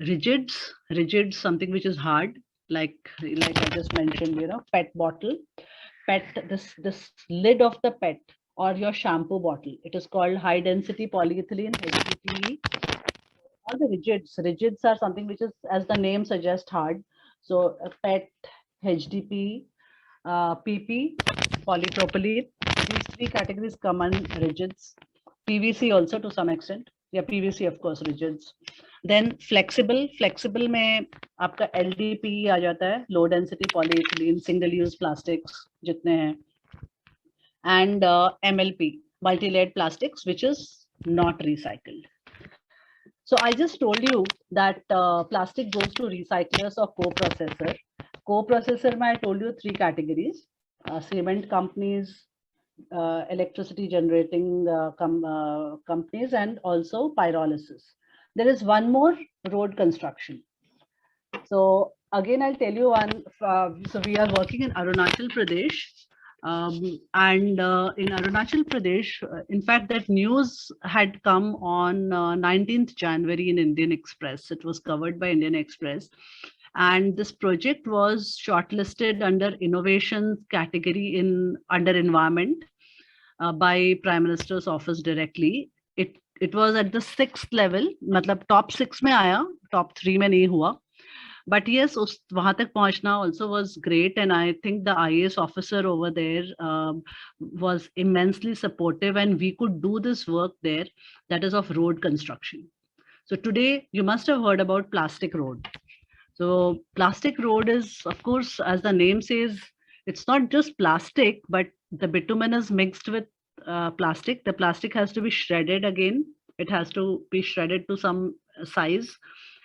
Rigids, something which is hard, like I just mentioned, PET bottle. PET, this lid of the PET or your shampoo bottle, it is called high density polyethylene, HDPE. All the rigids are something which is, as the name suggests, hard. So PET, HDPE, PP, polypropylene, these 3 categories come on rigids. PVC also to some extent. Yeah, PVC of course, rigids. Then flexible में आपका LDPE आ जाता है, low density polyethylene, single use plastics जितने हैं, and MLP, multi-layered plastics, which is not recycled. So I just told you that plastic goes to recyclers or co-processor. Co-processor में I told you 3 categories. cement companies, electricity generating companies, and also pyrolysis. There is one more, road construction. So again, I'll tell you one. So we are working in Arunachal Pradesh, and in Arunachal Pradesh, in fact, that news had come on 19th January in Indian Express. It was covered by Indian Express, and this project was shortlisted under innovations category in under environment by Prime Minister's office directly. It was at the 6th level, मतलब top 6 में आया, top 3 में नहीं हुआ. But yes, वहां तक पहुंचना also was great, and I think the IAS officer over there was immensely supportive, and we could do this work there, that is of road construction. So today you must have heard about plastic road. So plastic road is, of course, as the name says, it's not just plastic, but the bitumen is mixed with plastic. The plastic has to be shredded again. It has to be shredded to some size,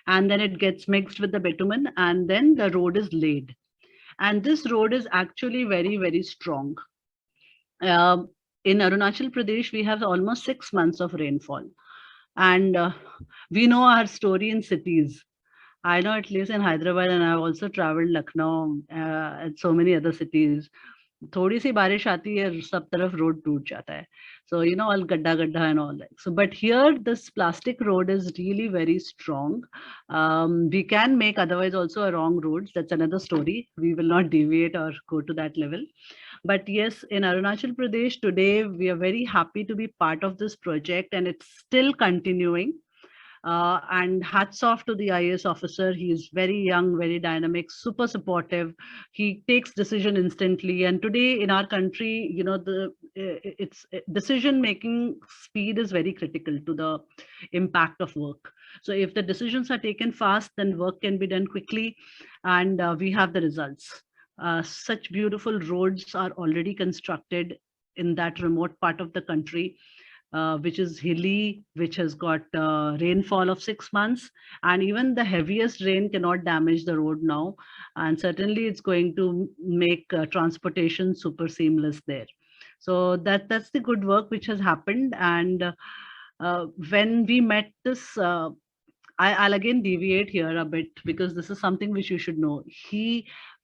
and then it gets mixed with the bitumen, and then the road is laid. And this road is actually very, very strong. In Arunachal Pradesh, we have almost 6 months of rainfall. And we know our story in cities. I know at least in Hyderabad, and I've also traveled Lucknow and so many other cities. थोड़ी सी बारिश आती है, सब तरफ road टूट जाता है. So, you know, all gadda gadda and all that. So, but here this plastic road is really very strong. We can make otherwise also a wrong roads. That's another story. We will not deviate or go to that level. But yes, in Arunachal Pradesh today, we are very happy to be part of this project, and it's still continuing. And hats off to the IAS officer. He is very young, very dynamic, super supportive. He takes decision instantly. And today in our country, you know, it's decision making speed is very critical to the impact of work. So if the decisions are taken fast, then work can be done quickly, and we have the results. Such beautiful roads are already constructed in that remote part of the country. Which is hilly, which has got rainfall of 6 months, and even the heaviest rain cannot damage the road now. And certainly it's going to make transportation super seamless there. So that's the good work which has happened. And when we met this, I'll again deviate here a bit, because this is something which you should know.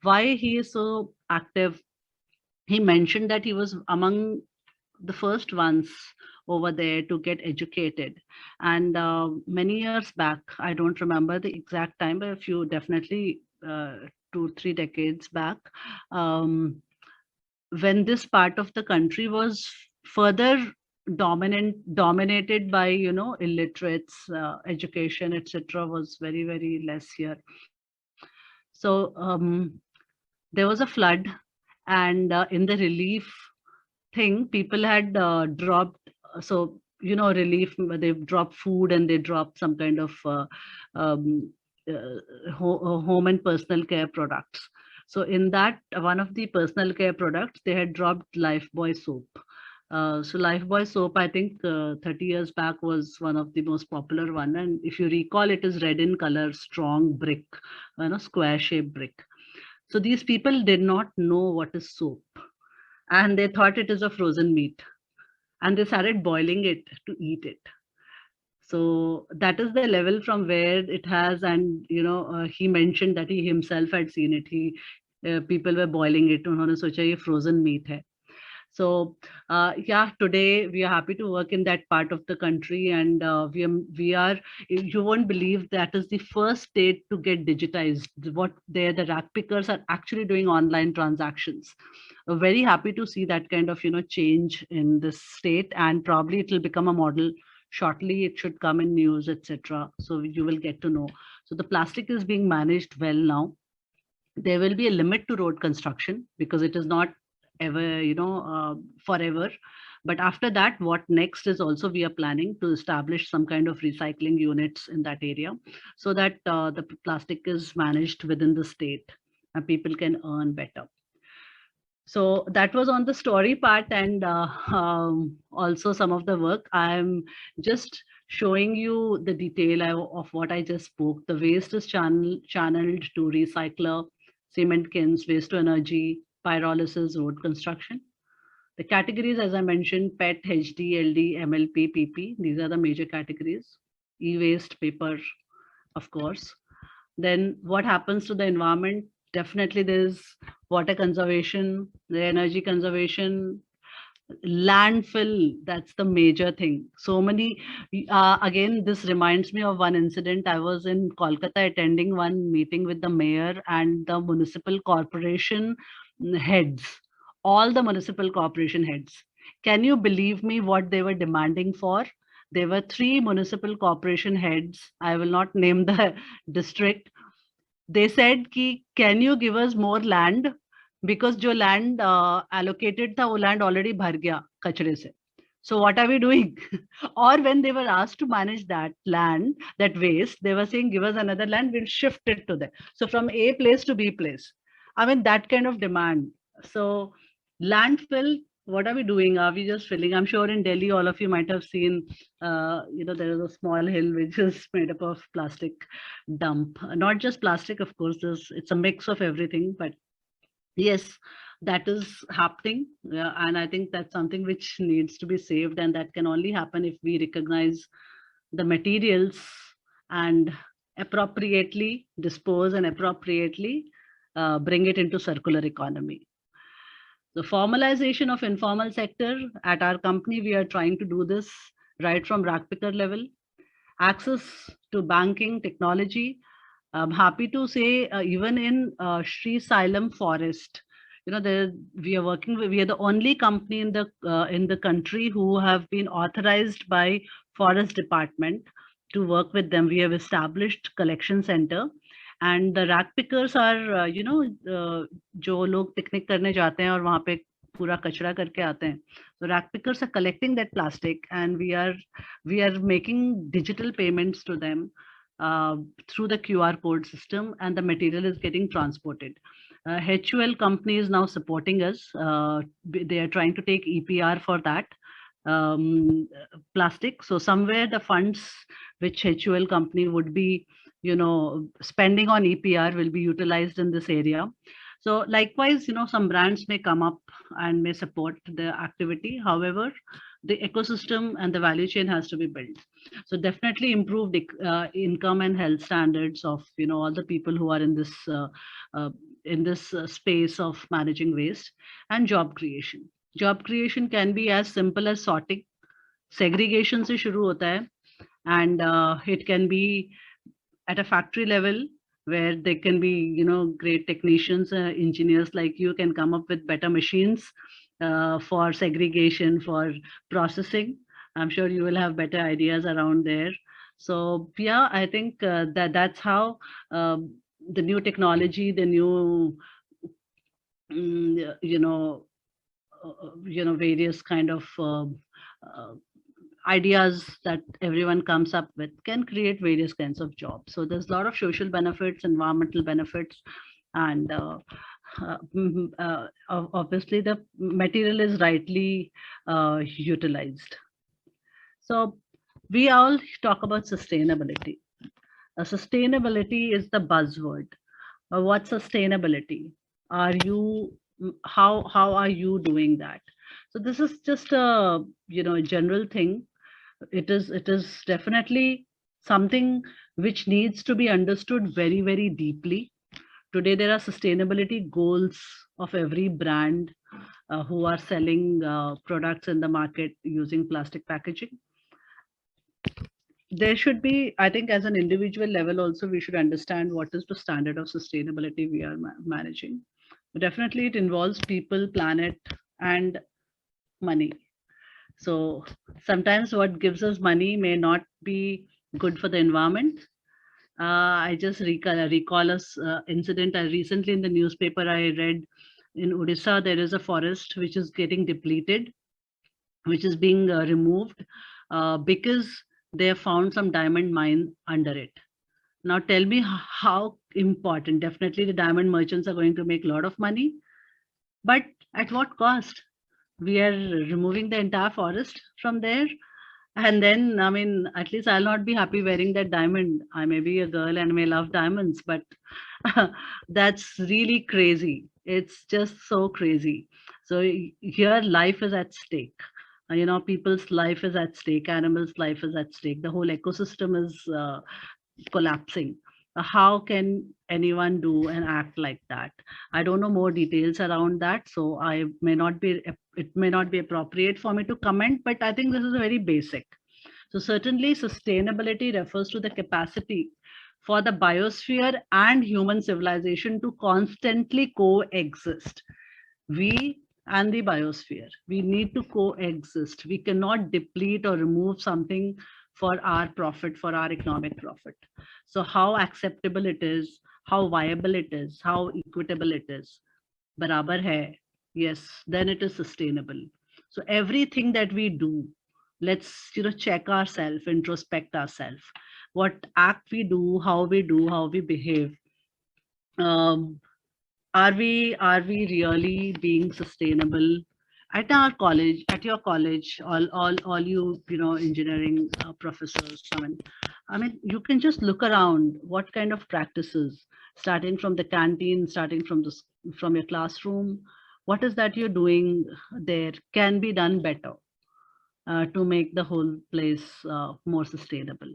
Why he is so active, he mentioned that he was among the first ones over there to get educated. And many years back, I don't remember the exact time, but a few, definitely 2-3 decades back, when this part of the country was further dominated by, you know, illiterates, education, etc., was very, very less here. So there was a flood, and in the relief thing, people had dropped, so, you know, relief, they've dropped food, and they dropped some kind of home and personal care products. So in that, one of the personal care products, they had dropped Lifebuoy soap. So Lifebuoy soap, I think 30 years back, was one of the most popular one. And if you recall, it is red in color, strong brick, you know, square shaped brick. So these people did not know what is soap, and they thought it is a frozen meat, and they started boiling it to eat it. So that is the level from where it has. And you know, he mentioned that he himself had seen it. People were boiling it, unhone socha ye frozen meat hai. So yeah, today we are happy to work in that part of the country, and we are, you won't believe, that is the first state to get digitized. What there, the rack pickers are actually doing online transactions. Very happy to see that kind of, you know, change in this state, and probably it will become a model shortly. It should come in news, etc. So you will get to know. So the plastic is being managed well now. There will be a limit to road construction, because it is not ever, you know, forever. But after that, what next is also, we are planning to establish some kind of recycling units in that area, so that the plastic is managed within the state and people can earn better. So that was on the story part, and also some of the work. I'm just showing you the detail of what I just spoke. The waste is channeled to recycler, cement kilns, waste to energy, pyrolysis, road construction. The categories, as I mentioned, PET, HD, LD, MLP, PP, these are the major categories. E-waste, paper, of course. Then what happens to the environment? Definitely there's water conservation, the energy conservation, landfill. That's the major thing. So many, again, this reminds me of one incident. I was in Kolkata attending one meeting with the mayor and the municipal corporation heads, all the municipal corporation heads. Can you believe me what they were demanding for? There were three municipal corporation heads. I will not name the district. They said ki, can you give us more land, because जो land allocated था वो land already भर गया कचरे से. So what are we doing? Or when they were asked to manage that land, that waste, they were saying, give us another land, we'll shift it to there. So from A place to B place. I mean, that kind of demand. So landfill, what are we doing? Are we just filling? I'm sure in Delhi, all of you might have seen, there is a small hill which is made up of plastic dump. Not just plastic, of course, it's a mix of everything, but yes, that is happening. And I think that's something which needs to be saved. And that can only happen if we recognize the materials and appropriately dispose and appropriately bring it into circular economy. The formalization of informal sector at our company, we are trying to do this right from rack picker level. Access to banking technology. I'm happy to say, even in Sri Salem Forest, we are working with, we are the only company in the country who have been authorized by Forest Department to work with them. We have established collection center, and the rack pickers are, जो लोग picnic करने जाते हैं और वहाँ पे पूरा कचरा करके आते हैं. So rack pickers are collecting that plastic, and we are making digital payments to them through the QR code system, and the material is getting transported. HUL company is now supporting us. They are trying to take EPR for that plastic. So somewhere the funds which HUL company would be, spending on EPR will be utilized in this area. So likewise, some brands may come up and may support the activity. However, the ecosystem and the value chain has to be built. So definitely improved income and health standards of all the people who are in this space of managing waste, and job creation. Job creation can be as simple as sorting. Segregation se shuru hota hai, and it can be at a factory level, where there can be great technicians, engineers like you can come up with better machines for segregation, for processing. I'm sure you will have better ideas around there. So yeah, I think that's how the new technology, the new various kind of ideas that everyone comes up with can create various kinds of jobs. So there's a lot of social benefits, environmental benefits, and obviously the material is rightly utilized. So we all talk about sustainability. Sustainability is the buzzword. What's sustainability? How are you doing that? So this is just a general thing. It is definitely something which needs to be understood very, very deeply. Today there are sustainability goals of every brand who are selling products in the market using plastic packaging. There should be, I think, as an individual level also, we should understand what is the standard of sustainability we are managing. But definitely it involves people, planet, and money. So sometimes what gives us money may not be good for the environment. I just recall a incident. I recently in the newspaper I read, in Odisha there is a forest which is getting depleted, which is being removed because they have found some diamond mine under it. Now tell me how important. Definitely the diamond merchants are going to make a lot of money, but at what cost? We are removing the entire forest from there. And then, I mean, at least I'll not be happy wearing that diamond. I may be a girl and may love diamonds, but that's really crazy. It's just so crazy. So here life is at stake. People's life is at stake, animals' life is at stake. The whole ecosystem is collapsing. How can anyone do and act like that? I don't know more details around that, so it may not be appropriate for me to comment, but I think this is very basic. So certainly sustainability refers to the capacity for the biosphere and human civilization to constantly coexist. We and the biosphere, we need to coexist. We cannot deplete or remove something for our profit, for our economic profit. So how acceptable it is, how viable it is, how equitable it is, barabar hai, yes, then it is sustainable. So everything that we do, let's check ourselves, introspect ourselves. What act we do, how we behave. Um, are we really being sustainable at our college, at your college, all you engineering professors? I mean, you can just look around. What kind of practices, starting from the canteen, starting from from your classroom, what is that you're doing there can be done better to make the whole place more sustainable.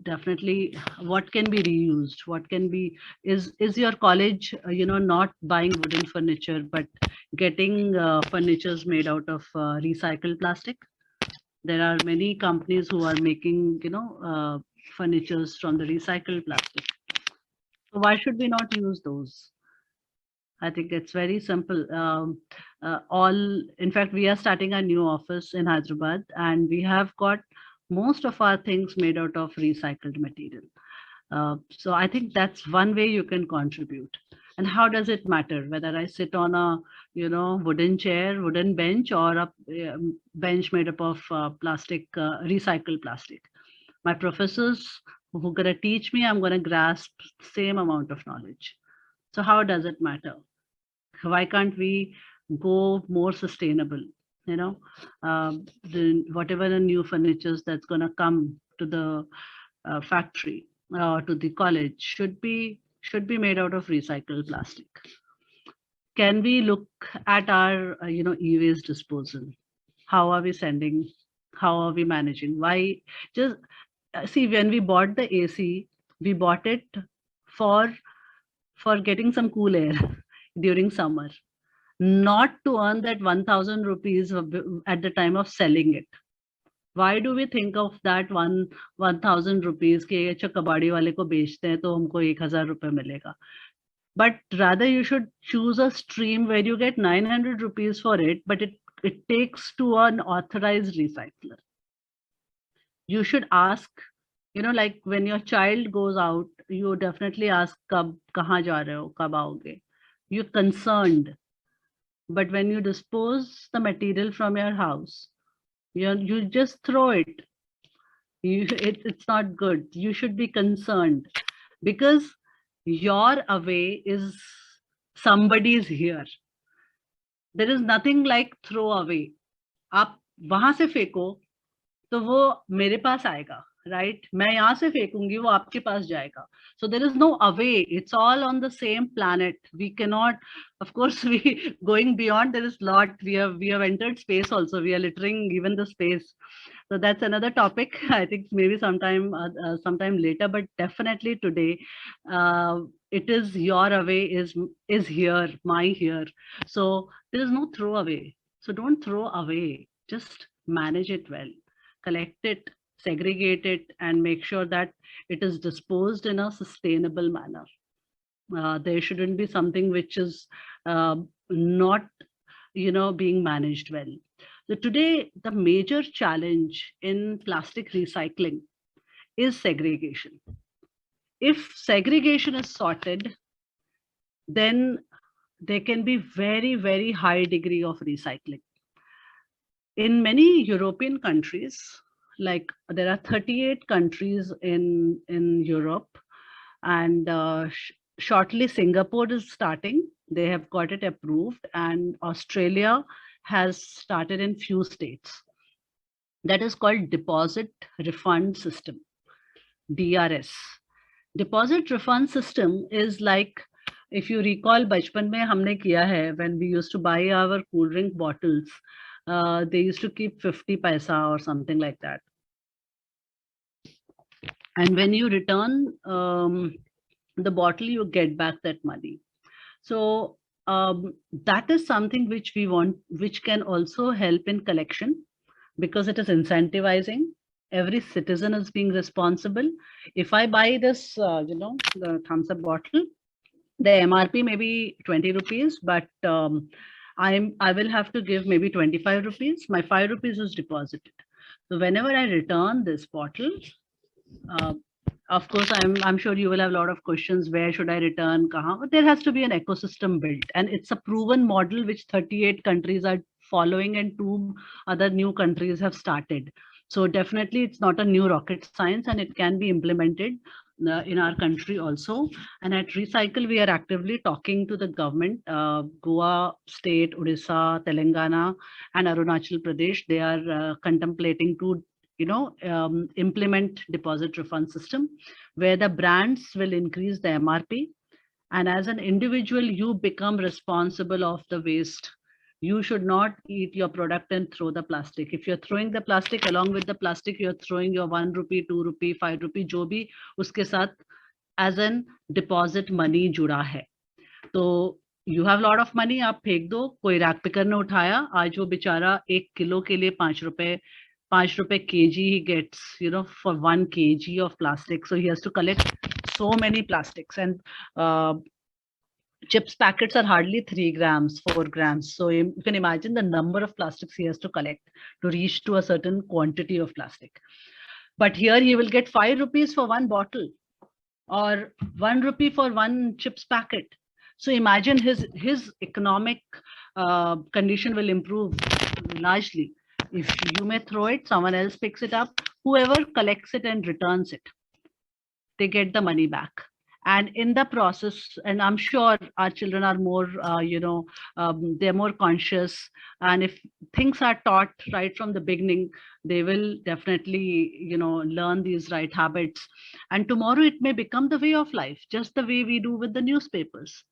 Definitely, what can be reused, what can be, is your college not buying wooden furniture but getting furnitures made out of recycled plastic? There are many companies who are making furnitures from the recycled plastic. So why should we not use those? I think it's very simple. In fact, we are starting a new office in Hyderabad, and we have got most of our things made out of recycled material. So I think that's one way you can contribute. And how does it matter whether I sit on a wooden chair, wooden bench, or a bench made up of plastic, recycled plastic? My professors who are gonna teach me, I'm gonna grasp same amount of knowledge. So how does it matter? Why can't we go more sustainable? Whatever the new furnitures that's going to come to the factory or to the college should be made out of recycled plastic. Can we look at our e-waste disposal? How are we sending? How are we managing? Why just see, when we bought the AC, we bought it for getting some cool air during summer, not to earn that 1,000 rupees at the time of selling it. Why do we think of that 1,000 rupees के अच्छा कबाड़ी वाले को बेचते हैं तो हमको 1,000 रुपए मिलेगा? But rather you should choose a stream where you get 900 rupees for it, but it takes to an authorized recycler. You should ask, like when your child goes out, you definitely ask कब कहाँ जा रहे हो, कब आओगे? You're concerned. But when you dispose the material from your house, you just throw it. It's not good. You should be concerned, because your away is somebody's here. There is nothing like throw away. आप वहां से फेंको तो वो मेरे पास आएगा, right? मैं यहाँ से फेंकूंगी, वो आपके पास जाएगा. So there is no away. It's all on the same planet. We cannot, of course, we going beyond. There is lot. We have entered space also. We are littering even the space. So that's another topic. I think maybe sometime later, but definitely today, it is your away is here, my here. So there is no throw away. So don't throw away. Just manage it well. Collect it, segregate it, and make sure that it is disposed in a sustainable manner. There shouldn't be something which is not being managed well. So today, the major challenge in plastic recycling is segregation. If segregation is sorted, then there can be very, very high degree of recycling. In many European countries, like there are 38 countries in Europe, and shortly Singapore is starting. They have got it approved, and Australia has started in few states. That is called deposit refund system, DRS. Deposit refund system is like if you recall, बचपन में हमने किया है, when we used to buy our cool drink bottles, they used to keep 50 paisa or something like that. And when you return the bottle, you get back that money. So that is something which we want, which can also help in collection, because it is incentivizing. Every citizen is being responsible. If I buy this, the thumbs up bottle, the MRP may be 20 rupees, but I will have to give maybe 25 rupees. My 5 rupees is deposited. So whenever I return this bottle, uh, of course, I'm sure you will have a lot of questions. Where should I return? Kahan? But there has to be an ecosystem built, and it's a proven model which 38 countries are following, and 2 other new countries have started. So definitely, it's not a new rocket science, and it can be implemented in our country also. And at Recycle, we are actively talking to the government, Goa State, Odisha, Telangana, and Arunachal Pradesh. They are contemplating to implement deposit refund system, where the brands will increase the MRP, and as an individual you become responsible of the waste. You should not eat your product and throw the plastic. If you're throwing the plastic, along with the plastic you're throwing your 1 rupee, 2 rupee, 5 rupee, jo bhi uske sath as an deposit money जुड़ा है. तो you have lot of money, आप फेंक दो, कोई rack picker ने उठाया, आज वो बेचारा 1 किलो के लिए 5 रुपए kg he gets, for 1 kg of plastic. So he has to collect so many plastics, and chips packets are hardly 3 grams, 4 grams. So you can imagine the number of plastics he has to collect to reach to a certain quantity of plastic. But here he will get 5 rupees for 1 bottle, or 1 rupee for 1 chips packet. So imagine his economic condition will improve largely. If you may throw it, someone else picks it up, whoever collects it and returns it, they get the money back. And in the process, and I'm sure our children are more, they're more conscious. And if things are taught right from the beginning, they will definitely, learn these right habits. And tomorrow it may become the way of life, just the way we do with the newspapers.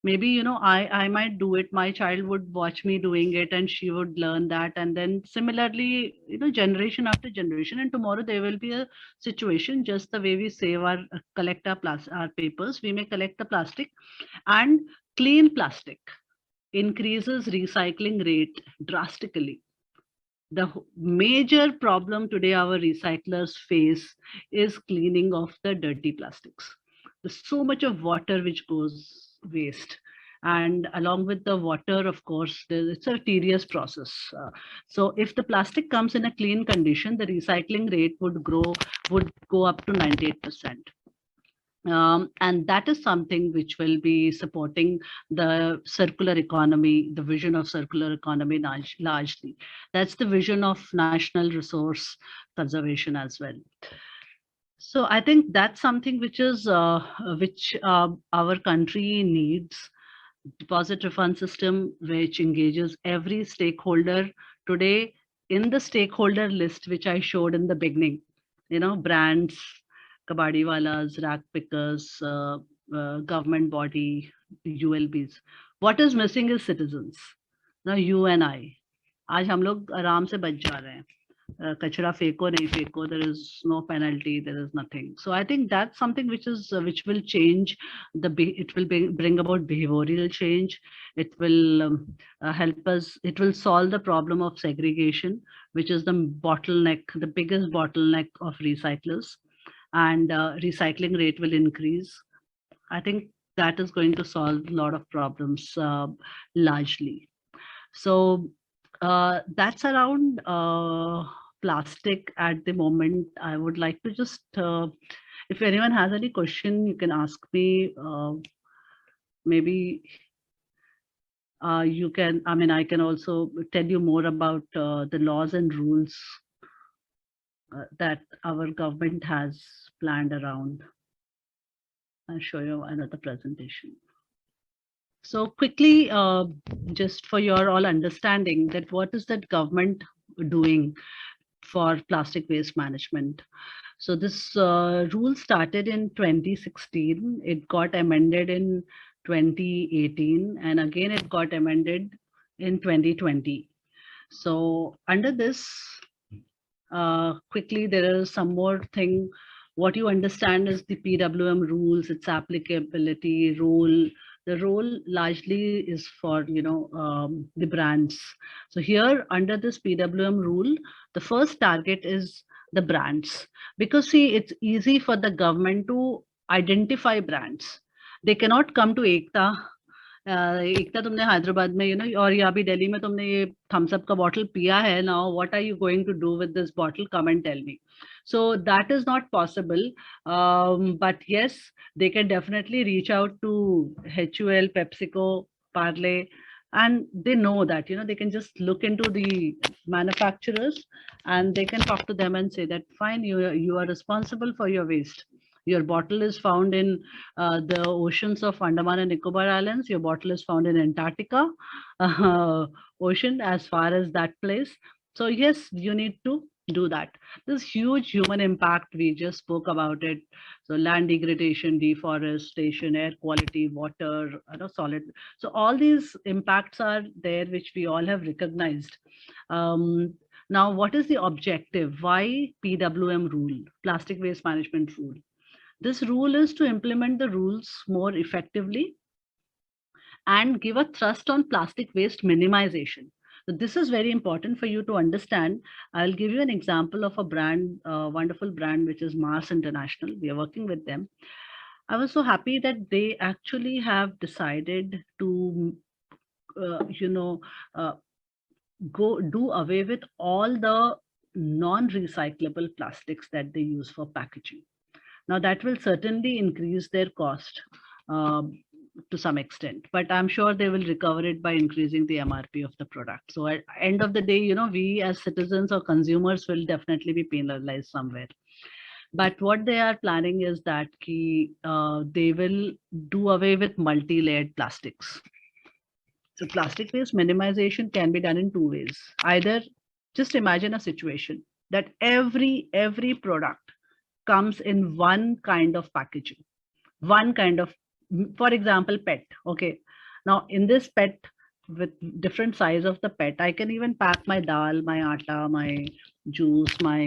Maybe, I might do it. My child would watch me doing it and she would learn that. And then similarly, generation after generation, and tomorrow there will be a situation just the way we save our, collect our papers, we may collect the plastic. And clean plastic increases recycling rate drastically. The major problem today our recyclers face is cleaning of the dirty plastics. There's so much of water which goes waste, and along with the water, of course, it's a tedious process. So if the plastic comes in a clean condition, the recycling rate would go up to 98%. And that is something which will be supporting the circular economy, the vision of circular economy largely. That's the vision of national resource conservation as well. So I think that's something which is which our country needs. Deposit refund system which engages every stakeholder. Today, in the stakeholder list which I showed in the beginning, brands, kabadi walas, rack pickers, government body, ULBs. What is missing is citizens. Now you and I. आज हम लोग आराम से बच जा रहे हैं. Kachra feko, nahi feko, there is no penalty, there is nothing. So I think that's something which will change it will bring about behavioral change. It will help us, it will solve the problem of segregation, which is the biggest bottleneck of recyclers, and recycling rate will increase. I think that is going to solve a lot of problems largely. So that's around plastic at the moment. I would like to just, if anyone has any question, you can ask me. Maybe you can, I can also tell you more about the laws and rules that our government has planned around. I'll show you another presentation. So quickly, just for your all understanding, that what is that government doing for plastic waste management? So this rule started in 2016. It got amended in 2018, and again it got amended in 2020. So under this, quickly, there is some more thing. What you understand is the PWM rules, its applicability, role. The role largely is for, the brands. So here under this PWM rule, the first target is the brands, because see, it's easy for the government to identify brands. They cannot come to Ekta, एकता तुमने हैदराबाद में और यहाँ भी दिल्ली में तुमने ये Thums up का bottle पिया है, now what are you going to do with this bottle, come and tell me. So that is not possible, but yes, they can definitely reach out to HUL, PepsiCo, Parle, and they know that they can just look into the manufacturers and they can talk to them and say that fine, you are responsible for your waste. Your bottle is found in the oceans of Andaman and Nicobar Islands. Your bottle is found in Antarctica ocean, as far as that place. So yes, you need to do that. This huge human impact, we just spoke about it. So land degradation, deforestation, air quality, water, solid. So all these impacts are there, which we all have recognized. Now, what is the objective? Why PWM rule, plastic waste management rule? This rule is to implement the rules more effectively and give a thrust on plastic waste minimization. So this is very important for you to understand. I'll give you an example of a brand, wonderful brand, which is Mars International. We are working with them. I was so happy that they actually have decided to, go do away with all the non-recyclable plastics that they use for packaging. Now that will certainly increase their cost to some extent, but I'm sure they will recover it by increasing the MRP of the product. So at the end of the day, we as citizens or consumers will definitely be penalized somewhere. But what they are planning is that they will do away with multi-layered plastics. So plastic waste minimization can be done in two ways. Either just imagine a situation that every product comes in one kind of packaging, one kind of, for example, PET. Okay. Now in this PET, with different size of the PET, I can even pack my dal, my atta, my juice, my,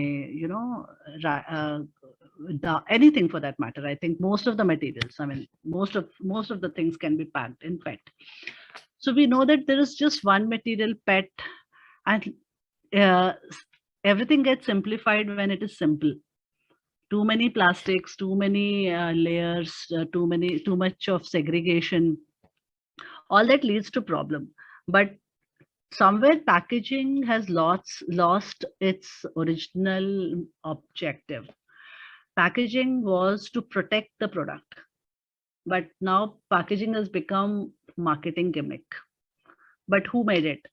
anything for that matter. I think most of the materials, most of the things can be packed in PET. So we know that there is just one material, PET, and everything gets simplified when it is simple. Too many plastics, too many layers, too much of segregation, all that leads to problem. But somewhere packaging has lost its original objective. Packaging was to protect the product, but now packaging has become marketing gimmick. But who made it?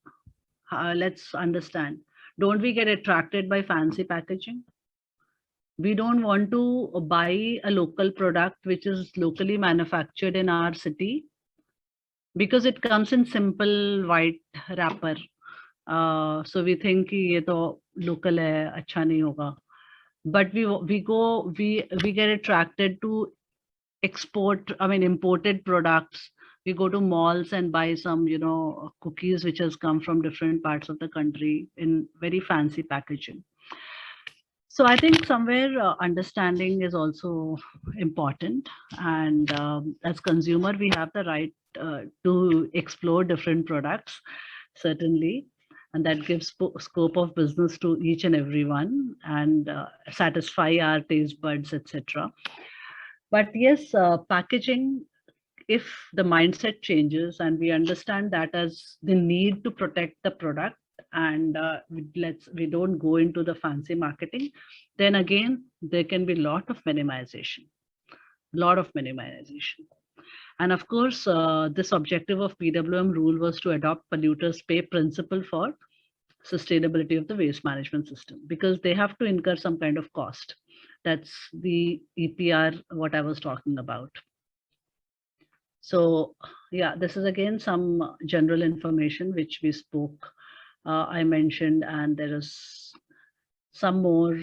Let's understand. Don't we get attracted by fancy packaging? We don't want to buy a local product which is locally manufactured in our city because it comes in simple white wrapper. So we think कि ये तो local है, अच्छा नहीं होगा. But we get attracted to imported products. We go to malls and buy some, cookies which has come from different parts of the country in very fancy packaging. So I think somewhere understanding is also important, and as consumer, we have the right to explore different products, certainly, and that gives scope of business to each and everyone and satisfy our taste buds, etc. But yes, packaging, if the mindset changes and we understand that as the need to protect the product, and we don't go into the fancy marketing, then again there can be a lot of minimization. And of course, this objective of PWM rule was to adopt polluters pay principle for sustainability of the waste management system, because they have to incur some kind of cost. That's the EPR, what I was talking about. So yeah, this is again some general information which we spoke, I mentioned, and there is some more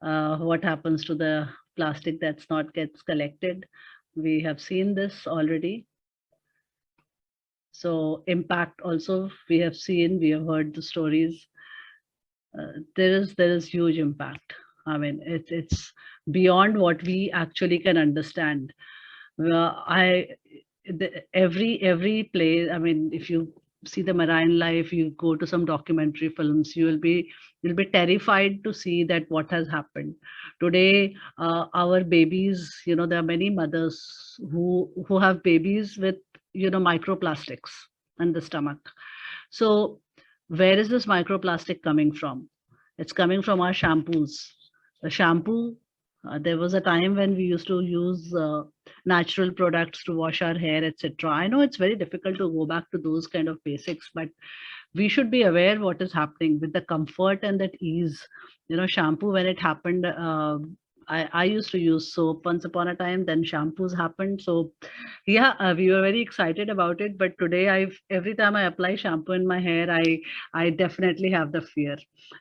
what happens to the plastic that's not gets collected. We have seen this already. So impact also, we have seen, we have heard the stories. There is huge impact. I mean, it's beyond what we actually can understand. I every place. I mean, if you see the marine life, you go to some documentary films, you'll be terrified to see that what has happened today. Our babies, there are many mothers who have babies with microplastics in the stomach. So where is this microplastic coming from? It's coming from our shampoos. The shampoo, there was a time when we used to use natural products to wash our hair, etc. I know it's very difficult to go back to those kind of basics, but we should be aware what is happening with the comfort and that ease. Shampoo, when it happened, I used to use soap once upon a time, then shampoos happened. So yeah, we were very excited about it. But today, every time I apply shampoo in my hair, I definitely have the fear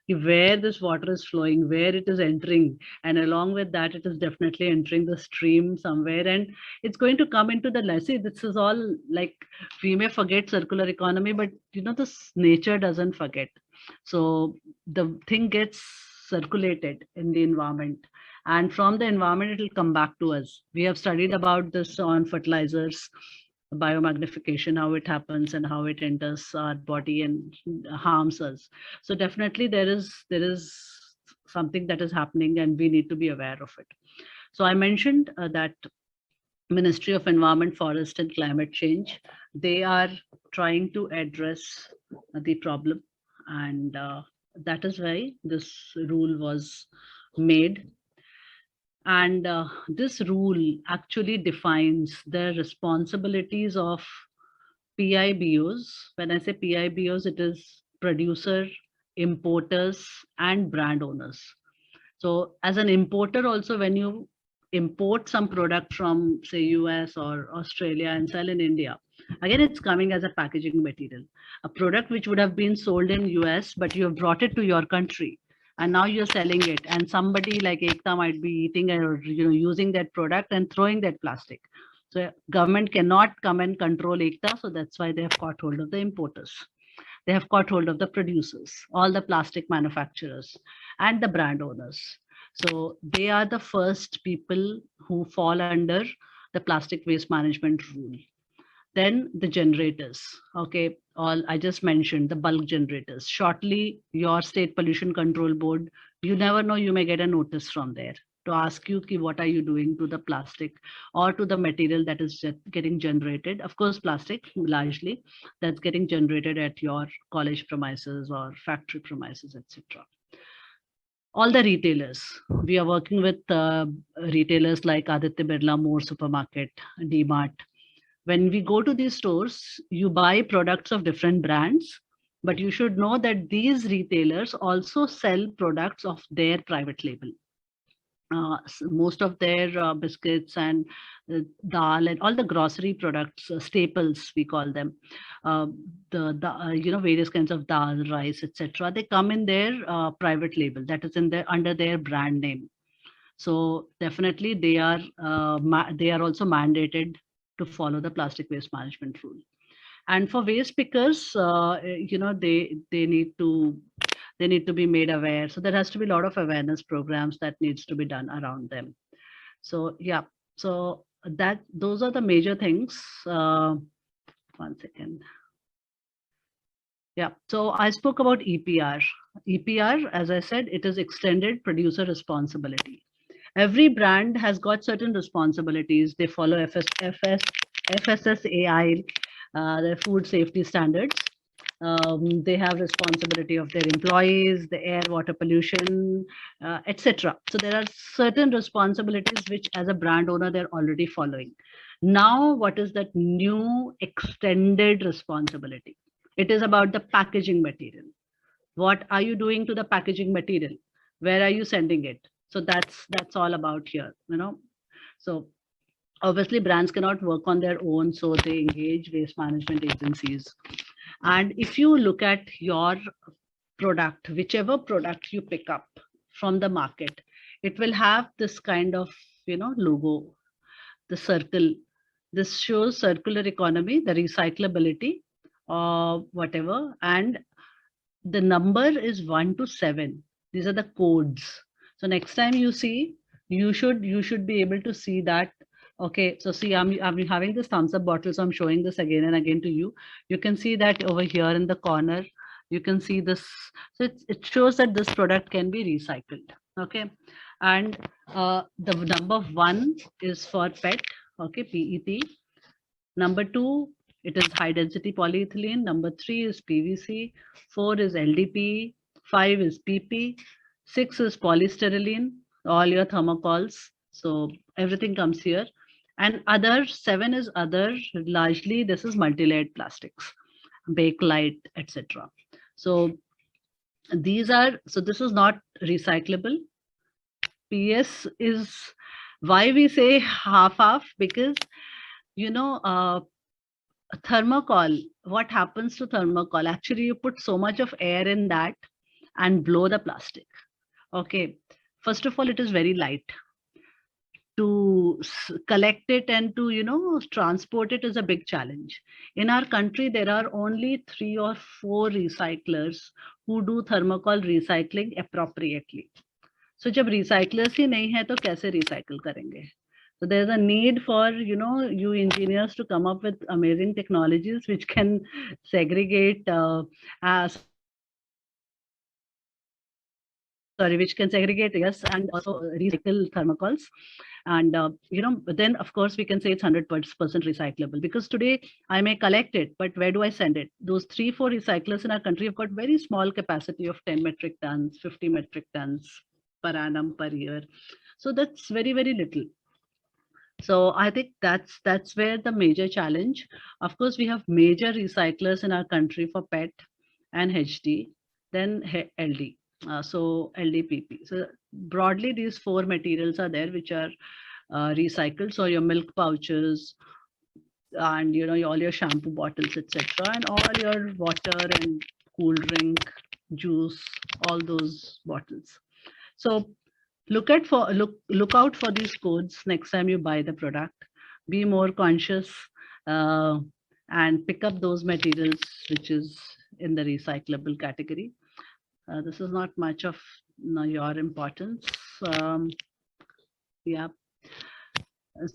where this water is flowing, where it is entering, and along with that, it is definitely entering the stream somewhere, and it's going to come into the legacy. This is all like, we may forget circular economy, but this nature doesn't forget. So the thing gets circulated in the environment, and from the environment it will come back to us. We have studied about this on fertilizers, biomagnification, how it happens and how it enters our body and harms us. So definitely there is something that is happening, and we need to be aware of it. So I mentioned that Ministry of Environment, Forest and Climate Change, they are trying to address the problem, and that is why this rule was made. And this rule actually defines the responsibilities of PIBOs. When I say PIBOs, it is producer, importers, and brand owners. So as an importer also, when you import some product from say US or Australia and sell in India, again, it's coming as a packaging material. A product which would have been sold in US, but you have brought it to your country and now you're selling it. And somebody like Ekta might be eating or using that product and throwing that plastic. So government cannot come and control Ekta. So that's why they have caught hold of the importers. They have caught hold of the producers, all the plastic manufacturers, and the brand owners. So they are the first people who fall under the plastic waste management rule. Then the generators, okay, all I just mentioned, the bulk generators. Shortly, your state pollution control board, you never know, you may get a notice from there to ask you, ki, what are you doing to the plastic or to the material that is getting generated. Of course, plastic largely that's getting generated at your college premises or factory premises, etc. All the retailers, we are working with retailers like Aditya Birla More Supermarket, DMart. When we go to these stores, you buy products of different brands, but you should know that these retailers also sell products of their private label. Most of their biscuits and dal and all the grocery products, staples we call them, various kinds of dal, rice, etc. They come in their private label, that is in their under their brand name. So definitely they are also mandated to follow the plastic waste management rule. And for waste pickers, they need to be made aware. So there has to be a lot of awareness programs that needs to be done around them. So yeah, so those are the major things. One second. Yeah, so I spoke about EPR. EPR, as I said, it is extended producer responsibility. Every brand has got certain responsibilities. They follow FSSAI, their food safety standards. They have responsibility of their employees, the air, water pollution, etc. So there are certain responsibilities which as a brand owner, they're already following. Now, what is that new extended responsibility? It is about the packaging material. What are you doing to the packaging material? Where are you sending it? So that's all about here, So obviously brands cannot work on their own, so they engage waste management agencies. And if you look at your product, whichever product you pick up from the market, it will have this kind of logo, the circle, This shows circular economy, the recyclability, whatever, and the number is 1 to 7. These are the codes. So next time you see, you should be able to see that. Okay, so see, I'm having this thumbs up bottle, so I'm showing this again and again to you. You can see that over here in the corner. You can see this. So it shows that this product can be recycled. Okay, and the number 1 is for PET. Okay, PET. Number 2, it is high density polyethylene. Number 3 is PVC. 4 is LDPE. 5 is PP. 6 is polystyrene, all your thermocols. So everything comes here. And other 7 is other, largely this is multi-layered plastics, bakelite, etc. So these are, so this is not recyclable. PS is why we say half, because thermocol, what happens to thermocol? Actually, you put so much of air in that and blow the plastic. Okay. First of all, it is very light. To collect it and to, transport it is a big challenge. In our country, there are only 3 or 4 recyclers who do thermocol recycling appropriately. So जब recyclers ही नहीं है तो कैसे recycle करेंगे? So there's a need for, you engineers to come up with amazing technologies which can segregate, which can segregate, yes, and also recycle thermocols. And, then of course we can say it's 100% recyclable, because today I may collect it, but where do I send it? Those 3-4 recyclers in our country have got very small capacity of 10 metric tons, 50 metric tons per annum per year. So that's very, very little. So I think that's where the major challenge. Of course, we have major recyclers in our country for PET and HD, then LD. So LDPP. So broadly, these 4 materials are there which are recycled. So your milk pouches, and all your shampoo bottles, etc., and all your water and cool drink, juice, all those bottles. So look out for these codes next time you buy the product. Be more conscious, and pick up those materials which is in the recyclable category. This is not much of your importance. Yeah.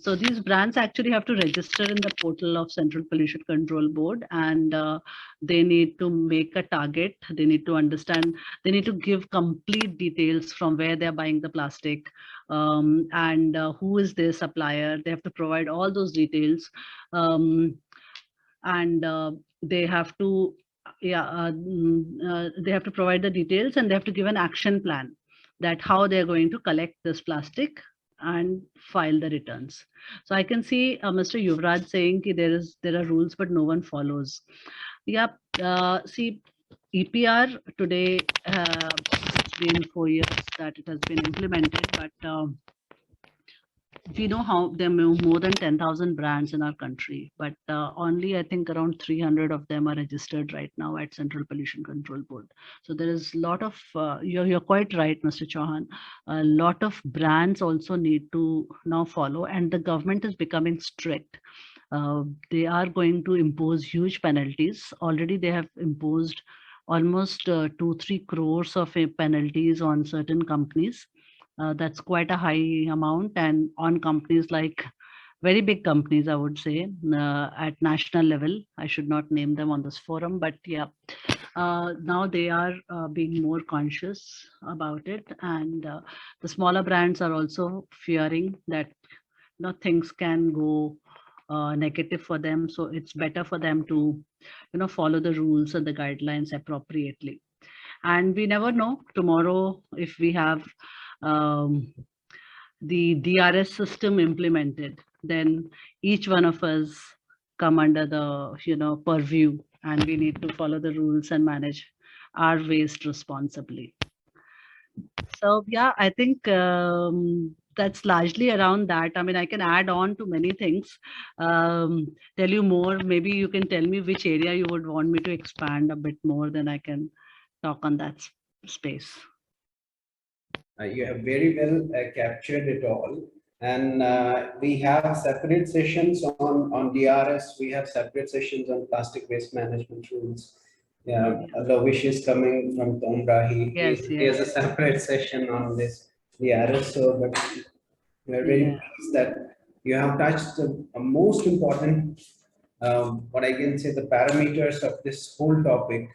So these brands actually have to register in the portal of Central Pollution Control Board, and they need to make a target. They need to understand, they need to give complete details from where they're buying the plastic, and who is their supplier. They have to provide all those details, and they have to, they have to provide the details, and they have to give an action plan that how they're going to collect this plastic and file the returns. So I can see Mr. Yuvraj saying there are rules, but no one follows. Yeah, see, EPR today, it's been 4 years that it has been implemented, but we know how there are more than 10,000 brands in our country, but only I think around 300 of them are registered right now at Central Pollution Control Board. So there is a lot of, you're quite right, Mr. Chauhan, a lot of brands also need to now follow, and the government is becoming strict. They are going to impose huge penalties. Already they have imposed almost 2-3 crores of penalties on certain companies. That's quite a high amount, and on companies like very big companies, I would say, at national level. I should not name them on this forum, but yeah, now they are being more conscious about it, and the smaller brands are also fearing that things can go negative for them. So it's better for them to follow the rules and the guidelines appropriately. And we never know tomorrow if we have the DRS system implemented, then each one of us come under the purview, and we need to follow the rules and manage our waste responsibly. So yeah, I think that's largely around that. I mean, I can add on to many things, tell you more. Maybe you can tell me which area you would want me to expand a bit more, then I can talk on that space. You have very well captured it all. And we have separate sessions on DRS. We have separate sessions on plastic waste management rules. Yeah, Lovish is coming from Tombra. Yes, He has a yes. separate session on this DRS. So, but we are very Yeah. pleased that you have touched the most important, what I can say, the parameters of this whole topic.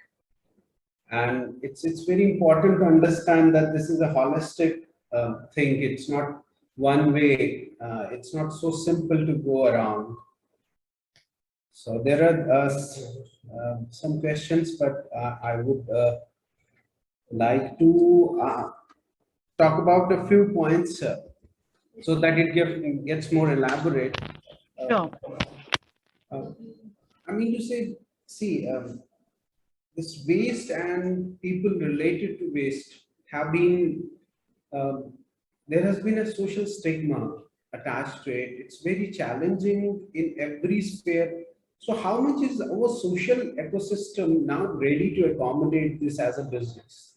And it's very important to understand that this is a holistic thing. It's not one way. It's not so simple to go around. So there are some questions, but I would like to talk about a few points so that gets more elaborate. Uh, Sure. uh, I mean to say, see, this waste and people related to waste have been, um, there has been a social stigma attached to it. It's very challenging in every sphere. So, how much is our social ecosystem now ready to accommodate this as a business?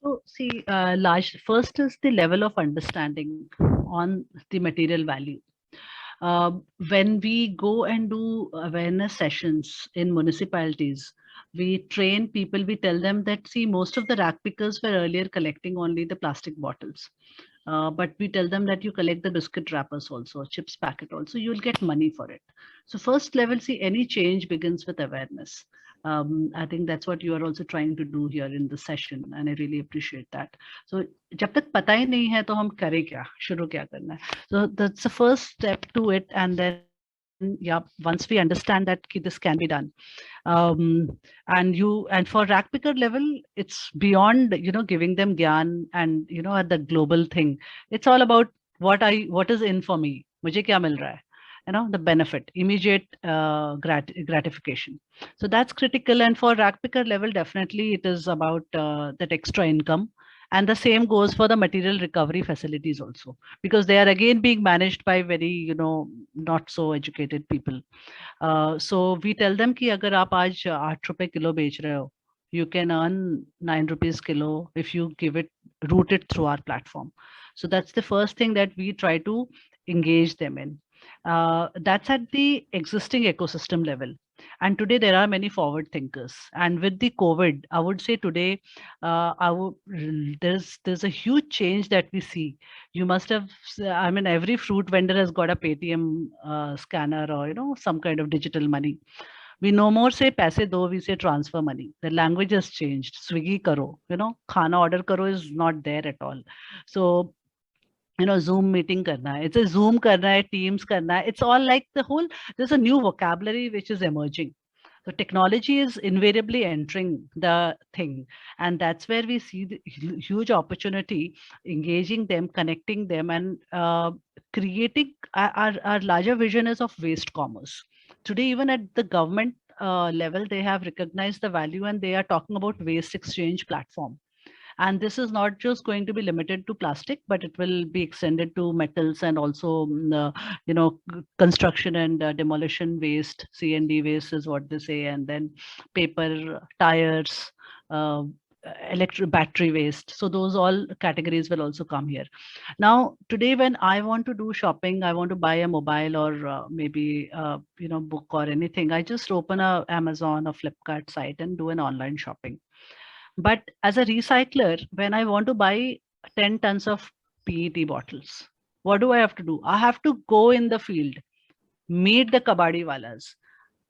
So see, first is the level of understanding on the material value. Uh, when we go and do awareness sessions in municipalities, we train people, we tell them that, see, most of the rack pickers were earlier collecting only the plastic bottles. But we tell them that you collect the biscuit wrappers also, chips packet also, you'll get money for it. So first level, see, any change begins with awareness. I think that's what you are also trying to do here in the session, and I really appreciate that. So जब तक पता ही नहीं है तो हम करें क्या, शुरू क्या करना है? So that's the first step to it, and then yeah, once we understand that this can be done, and for rack picker level, it's beyond giving them gyan and at the global thing. It's all about what is in for me. मुझे क्या मिल रहा है? The benefit, immediate gratification. So that's critical. And for rack picker level, definitely it is about that extra income. And the same goes for the material recovery facilities also, because they are again being managed by very not so educated people. So we tell them कि अगर आप आज 8 रुपए kilo बेच रहे हो, you can earn 9 rupees kilo if you route it through our platform. So that's the first thing that we try to engage them in. That's at the existing ecosystem level. And today there are many forward thinkers. And with the COVID, I would say today, there's a huge change that we see. You must have, I mean, every fruit vendor has got a Paytm scanner or some kind of digital money. We no more say paise do, we say transfer money. The language has changed. Swiggy karo, khana order karo is not there at all. So Zoom meeting karna hai. It's a Zoom karna hai, Teams karna hai. It's all like there's a new vocabulary which is emerging. So technology is invariably entering the thing, and that's where we see the huge opportunity, engaging them, connecting them, and creating our larger vision is of waste commerce. Today, even at the government level, they have recognized the value, and they are talking about waste exchange platform. And this is not just going to be limited to plastic, but it will be extended to metals and also construction and demolition waste. C&D waste is what they say, and then paper, tires, uh, electric battery waste. So those all categories will also come here. Now today, when I want to do shopping, I want to buy a mobile or maybe book or anything, I just open a Amazon or Flipkart site and do an online shopping. But as a recycler, when I want to buy 10 tons of PET bottles, what do I have to do? I have to go in the field, meet the kabadi walas,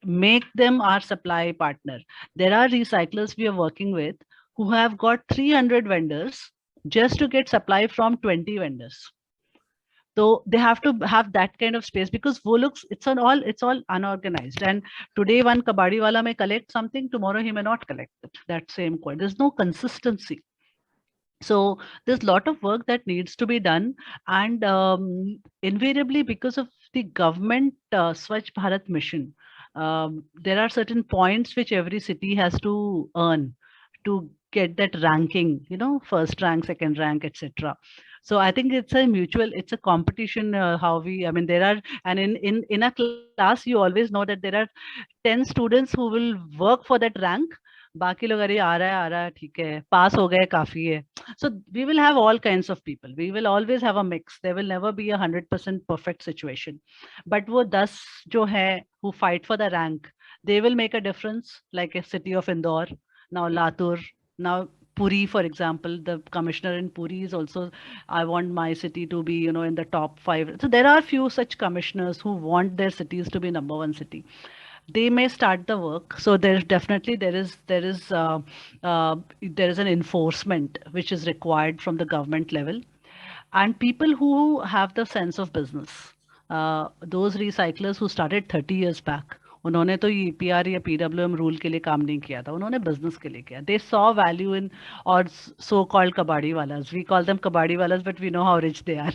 make them our supply partner. There are recyclers we are working with who have got 300 vendors just to get supply from 20 vendors. So they have to have that kind of space, because it's all unorganized. And today one kabadi wala may collect something, tomorrow he may not collect that same coin. There's no consistency. So there's a lot of work that needs to be done, and invariably, because of the government Swachh Bharat mission, there are certain points which every city has to earn to get that ranking, first rank, second rank, etc. So I think it's a competition. I mean, there are, and in a class, you always know that there are 10 students who will work for that rank, बाकी लोग अरे आ रहा है ठीक है, पास हो गए काफी है. So we will have all kinds of people. We will always have a mix. There will never be 100% perfect situation. But वो 10 जो है who fight for the rank, they will make a difference. Like a city of Indore, now Latur, now Puri, for example, the commissioner in Puri is also, I want my city to be, in the top 5. So there are few such commissioners who want their cities to be number one city. They may start the work. So there's definitely there is an enforcement which is required from the government level, and people who have the sense of business, those recyclers who started 30 years back, उन्होंने तो ये PR या PWM rule के लिए काम नहीं किया था, उन्होंने बिजनेस के लिए किया. दे सॉ वैल्यू इन, और सो कॉल्ड कबाड़ी वालास, we call them kabadi walas, but we know how rich they are.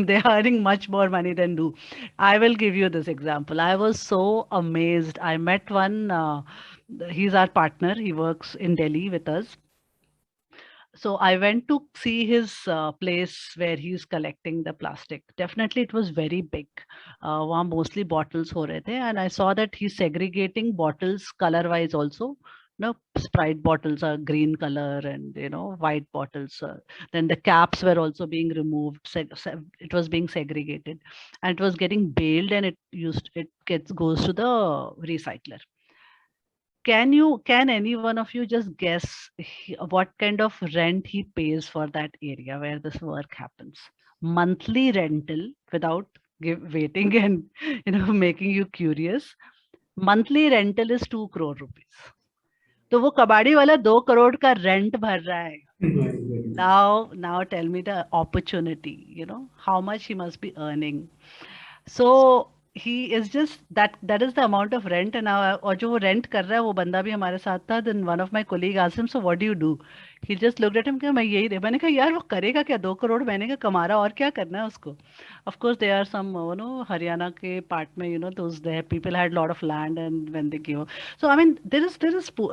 They are earning much more money than do. I will give you this example. I was so amazed. I met one, he's our partner, he works in Delhi with us. So I went to see his place where he's collecting the plastic. Definitely, it was very big. वहाँ mostly bottles हो रहे थे, and I saw that he's segregating bottles color-wise also. Sprite bottles are green color, and white bottles. Then the caps were also being removed. It was being segregated, and it was getting baled, and it goes to the recycler. Can any one of you just guess what kind of rent he pays for that area where this work happens? Monthly rental, without waiting and making you curious. Monthly rental is 2 crore rupees. तो वो कबाड़ी वाला 2 crore का rent भर रहा है. Now tell me the opportunity, how much he must be earning. So he is just that is the amount of rent. And now, और जो वो rent कर रहा है वो बंदा भी हमारे साथ था. Then one of my colleague asked him, so what do you do? He just looked at him, कि मैं यही दे. मैंने कहा यार वो करेगा क्या, 2 crore महीने का कमा रहा, और क्या करना है उसको. Of course there are some, Haryana के part में, those there people had a lot of land, and when they give. So I mean there is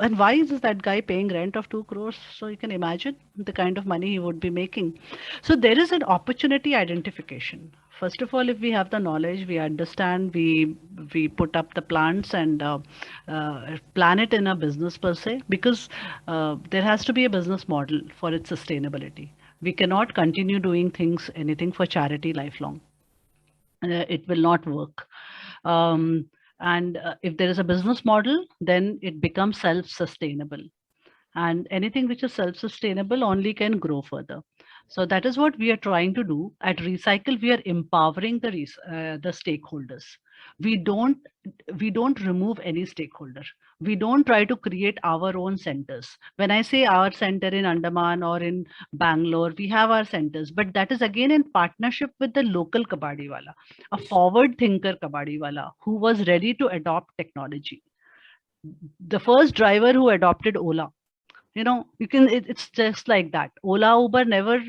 and why is that guy paying rent of 2 crores? So you can imagine the kind of money he would be making. So there is an opportunity identification. First of all, if we have the knowledge, we understand, we put up the plants and plan it in a business per se, because there has to be a business model for its sustainability. We cannot continue doing anything for charity lifelong. It will not work. And if there is a business model, then it becomes self-sustainable. And anything which is self-sustainable only can grow further. So that is what we are trying to do at Recykal. We are empowering the stakeholders. We don't remove any stakeholder. We don't try to create our own centers. When I say our center in Andaman or in Bangalore, we have our centers, but that is again in partnership with the local kabadiwala, a forward thinker kabadiwala who was ready to adopt technology. The first driver who adopted Ola, it's just like that. Ola, Uber never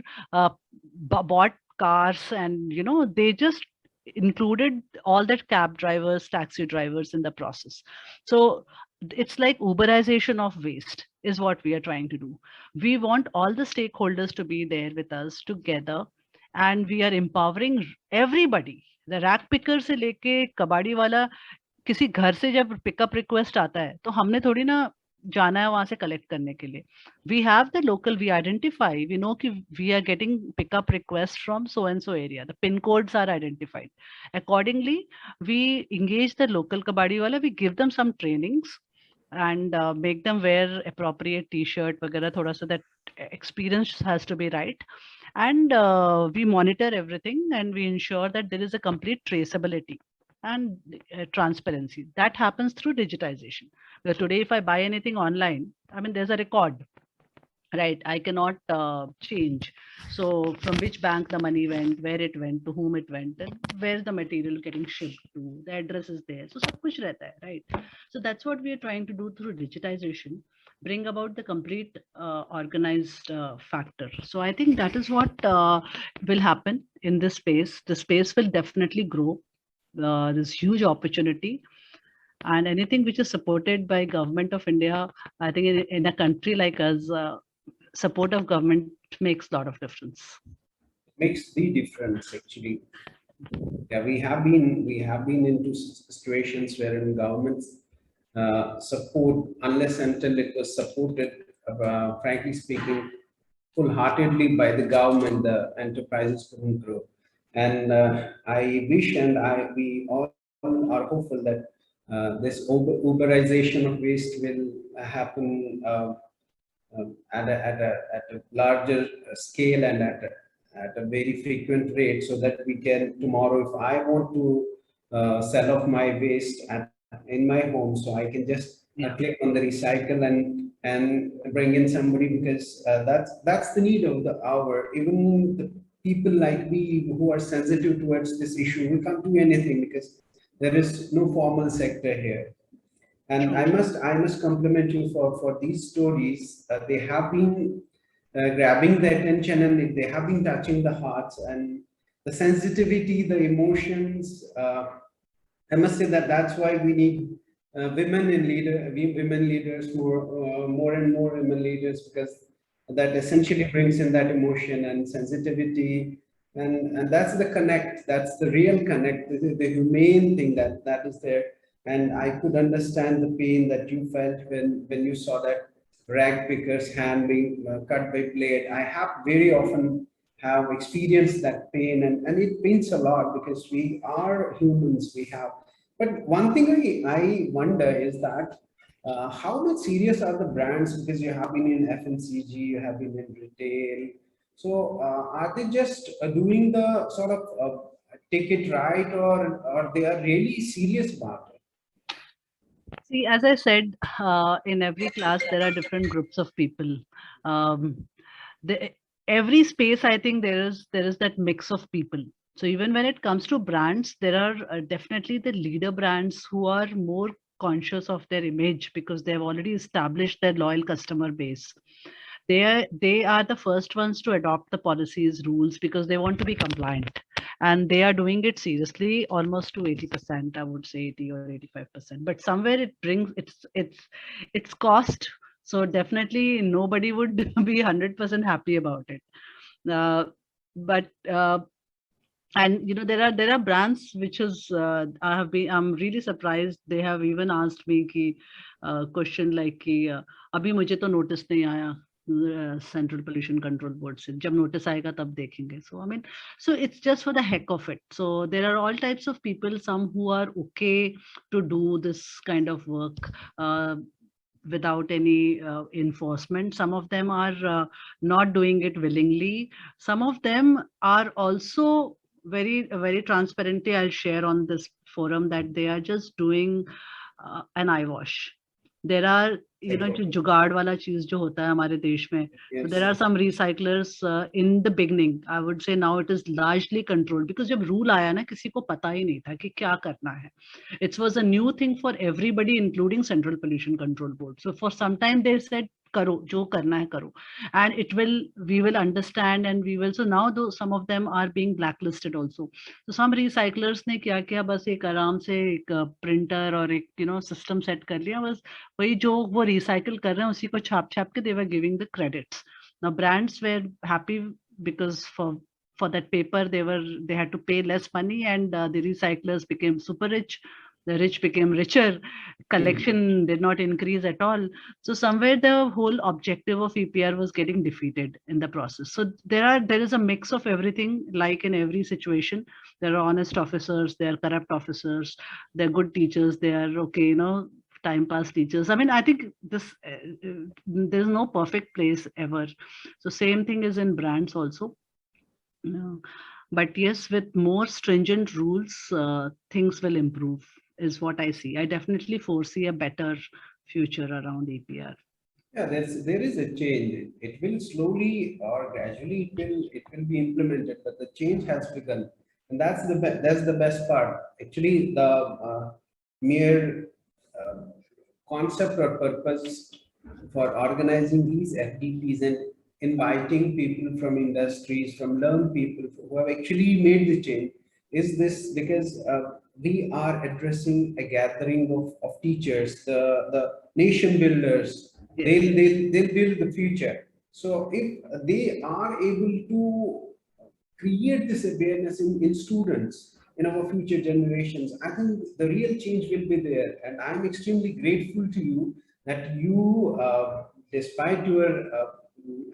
bought cars, and they just included all that cab drivers, taxi drivers in the process. So it's like Uberization of waste is what we are trying to do. We want all the stakeholders to be there with us together, and we are empowering everybody. The rack picker से लेके कबाड़ी वाला, किसी घर से जब pickup request आता है तो हमने थोड़ी ना जाना है वहां से कलेक्ट करने के लिए. We have the local, we identify, we know कि we are getting pickup request from so and so area. The pin codes are identified. Accordingly we engage the local kabadi wala, we give them some trainings and make them wear appropriate t-shirt वगैरह, थोड़ा सा that experience has to be right. And we monitor everything, and we ensure that there is a complete traceability and transparency. That happens through digitization. Because today, if I buy anything online, I mean, there's a record, right? I cannot change. So from which bank the money went, where it went, to whom it went, and where's the material getting shipped to, the address is there. So sab kuch rehta hai, right? So that's what we are trying to do through digitization, bring about the complete organized factor. So I think that is what will happen in this space. The space will definitely grow. There's huge opportunity, and anything which is supported by government of India, I think in a country like us, support of government makes a lot of difference. Makes the difference actually. Yeah, we have been into situations wherein governments support unless until it was supported, frankly speaking, full-heartedly by the government, the enterprises couldn't grow. And I wish and we all are hopeful that this Uberization of waste will happen at a larger scale and at a very frequent rate, so that we can tomorrow, if I want to sell off my waste in my home, so I can just click on the recycle and bring in somebody, because that's the need of the hour. Even the people like me who are sensitive towards this issue, we can't do anything because there is no formal sector here. And I must compliment you for these stories. They have been grabbing the attention, and they have been touching the hearts and the sensitivity, the emotions. I must say that that's why we need women leaders, more and more women leaders, because that essentially brings in that emotion and sensitivity, and that's the connect. That's the real connect. The humane thing that is there. And I could understand the pain that you felt when you saw that rag picker's hand being cut by blade. I have very often have experienced that pain, and it pains a lot because we are humans. We have, but one thing I wonder is that how much serious are the brands, because you have been in FMCG, you have been in retail. So are they just doing the sort of take it right, or they are really serious about it? See, as I said, in every class there are different groups of people. Um, the, every space, I think there is that mix of people. So even when it comes to brands, there are definitely the leader brands who are more conscious of their image because they have already established their loyal customer base. They are the first ones to adopt the policies, rules, because they want to be compliant, and they are doing it seriously, almost to 80%, I would say 80 or 85%. But somewhere it brings it's cost. So definitely nobody would be 100% happy about it. But and there are brands which is I'm really surprised. They have even asked me ki question like ki abhi mujhe to notice nahi aaya central pollution control board से, जब notice आएगा तब देखेंगे. So I mean, so it's just for the heck of it. So there are all types of people, some who are okay to do this kind of work without any enforcement. Some of them are not doing it willingly. Some of them are also very transparently, I'll share on this forum, that they are just doing an eye wash. There are जो जुगाड़ वाला चीज जो होता है हमारे देश में, so there are some recyclers in the beginning. I would say now it is largely controlled, because जब rule आया ना, किसी को पता ही नहीं था कि क्या करना है. It was a new thing for everybody, including Central Pollution Control Board. So for some time they said करो, जो करना है करो, and we will understand, and we will. So now though some of them are being blacklisted also. So some recyclers ने क्या किया, बस एक आराम से एक printer और एक system set कर लिया, बस वही जो वो recycle कर रहे हैं उसी को छाप छाप के they were giving the credits. Now brands were happy because for that paper they had to pay less money, and the recyclers became super rich. The rich became richer. Collection did not increase at all. So somewhere the whole objective of EPR was getting defeated in the process. So there is a mix of everything. Like in every situation, there are honest officers, there are corrupt officers, there are good teachers, they are okay, time pass teachers. I mean, I think this there's no perfect place ever. So same thing is in brands also. But yes, with more stringent rules, things will improve, is what I see. I definitely foresee a better future around EPR. Yeah, there is a change. It will slowly or gradually it will be implemented, but the change has begun, and that's the best part. Actually, the mere concept or purpose for organizing these FDPs and inviting people from industries, from learned people who have actually made the change, is this because we are addressing a gathering of teachers, the nation builders. They'll build the future. So if they are able to create this awareness in students, in our future generations, I think the real change will be there. And I'm extremely grateful to you that you, despite your,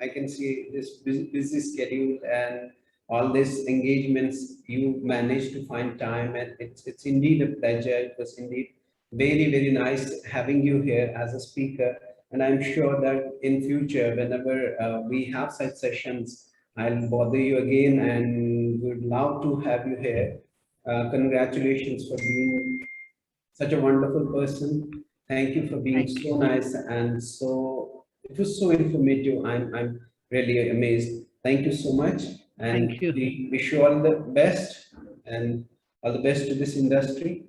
I can say, this busy schedule and all these engagements, you managed to find time, and it's indeed a pleasure. It was indeed very, very nice having you here as a speaker. And I'm sure that in future, whenever we have such sessions, I'll bother you again and would love to have you here. Congratulations for being such a wonderful person. Thank you for being Thank so you. nice and so, it was so informative. I'm really amazed. Thank you so much. And Thank you. we wish you all the best and all the best to this industry.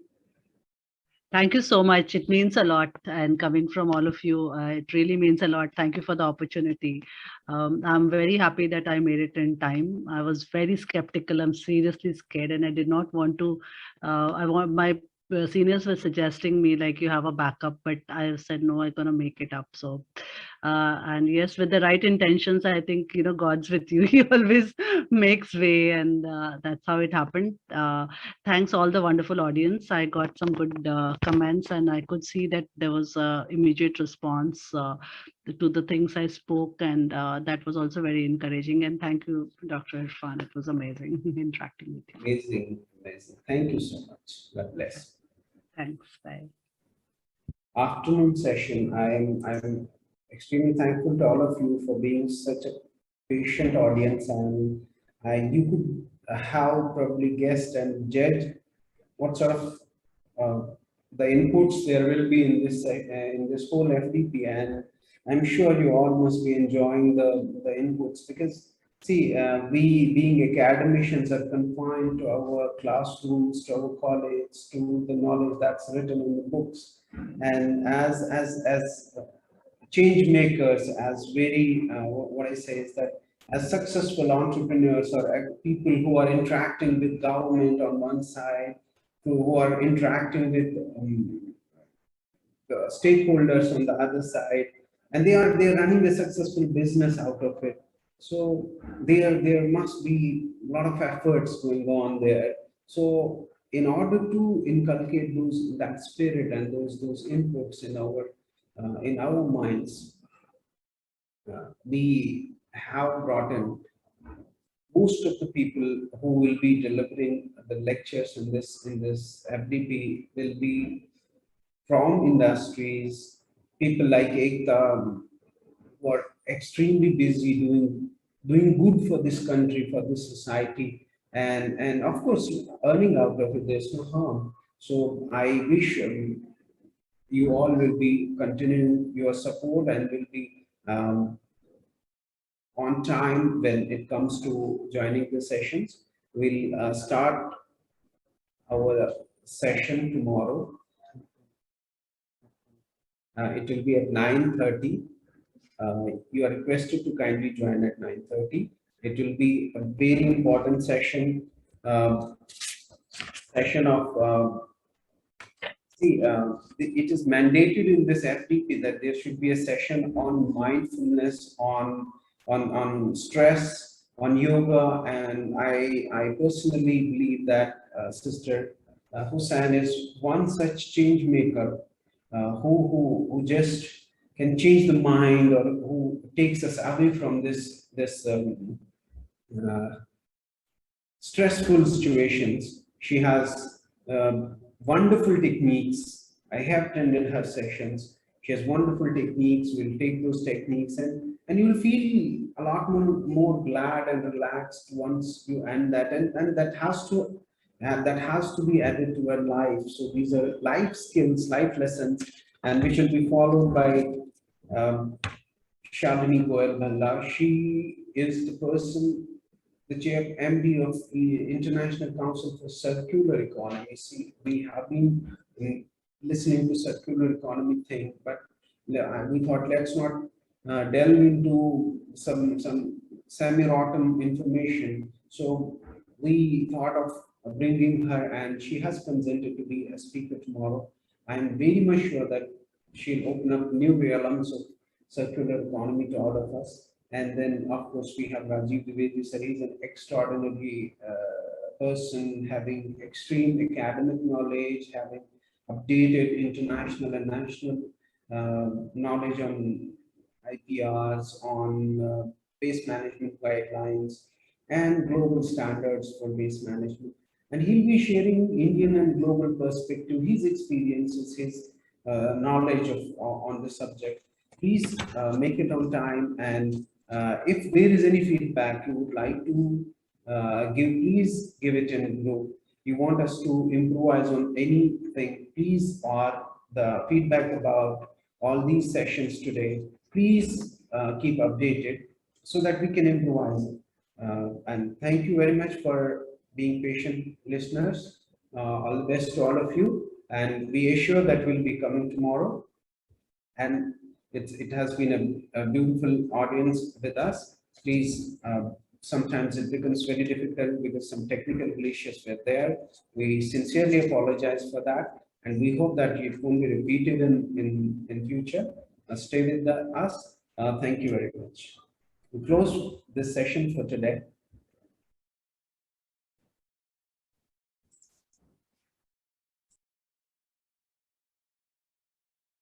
Thank you so much. It means a lot. And coming from all of you, it really means a lot. Thank you for the opportunity. I'm very happy that I made it in time. I was very skeptical. I'm seriously scared, and I did not want to. I want my seniors were suggesting me like you have a backup, but I said no. I'm gonna make it up. So, and yes, with the right intentions, I think God's with you. He always makes way, and that's how it happened. Thanks all the wonderful audience. I got some good comments, and I could see that there was immediate response to the things I spoke, and that was also very encouraging. And thank you, Dr. Irfan. It was amazing interacting with you. Amazing, amazing. Thank you so much. God bless. Thanks. Bye. Afternoon session. I'm extremely thankful to all of you for being such a patient audience, and you could have probably guessed and judged what sort of uh, the inputs there will be in this whole FDP, and I'm sure you all must be enjoying the inputs because see, we being academicians are confined to our classrooms, to our college, to the knowledge that's written in the books, and as change makers, as very what I say is that as successful entrepreneurs or people who are interacting with government on one side, who are interacting with the stakeholders on the other side, and they're running a successful business out of it. So there must be a lot of efforts going on there. So in order to inculcate that spirit and those inputs in our minds, we have brought in most of the people who will be delivering the lectures in this FDP will be from industries, people like Ekta, who are extremely busy doing good for this country, for this society, and of course earning out of it. There's no harm. So I wish you all will be continuing your support and will be on time when it comes to joining the sessions. We'll start our session tomorrow. It will be at 9:30. You are requested to kindly join at 9:30. It will be a very important uh, session of, see, it is mandated in this FDP that there should be a session on mindfulness, on stress, on yoga, and I personally believe that Sister Hussain is one such change maker who just can change the mind, or who takes us away from this uh, stressful situations. She has wonderful techniques. I have attended her sessions. She has wonderful techniques. We'll take those techniques, and you'll feel a lot more glad and relaxed once you end that. And that has to be added to our life. So these are life skills, life lessons, and which will be followed by um, Shalini Goyal Bhalla. She is the person, the chair MD of the International Council for Circular Economy. See, we have been listening to circular economy thing, but we thought let's not delve into some semi-autumn information. So we thought of bringing her, and she has consented to be a speaker tomorrow. I'm very much sure that she'll open up new realms of circular economy to all of us. And then, of course, we have Rajiv Dwivedi sir. He's an extraordinary person having extreme academic knowledge, having updated international and national knowledge on IPRs, on waste management guidelines, and global standards for waste management. And he'll be sharing Indian and global perspective, his experiences, his knowledge of on the subject. Please make it on time, and if there is any feedback you would like to give, please give it in a group. You want us to improvise on anything, please, or the feedback about all these sessions today, please keep updated so that we can improvise. And thank you very much for being patient listeners. All the best to all of you. And we assure that we'll be coming tomorrow. And it has been a beautiful audience with us. Please, sometimes it becomes very difficult because some technical glitches were there. We sincerely apologize for that. And we hope that it won't be repeated in future. Stay with us. Thank you very much. We close this session for today.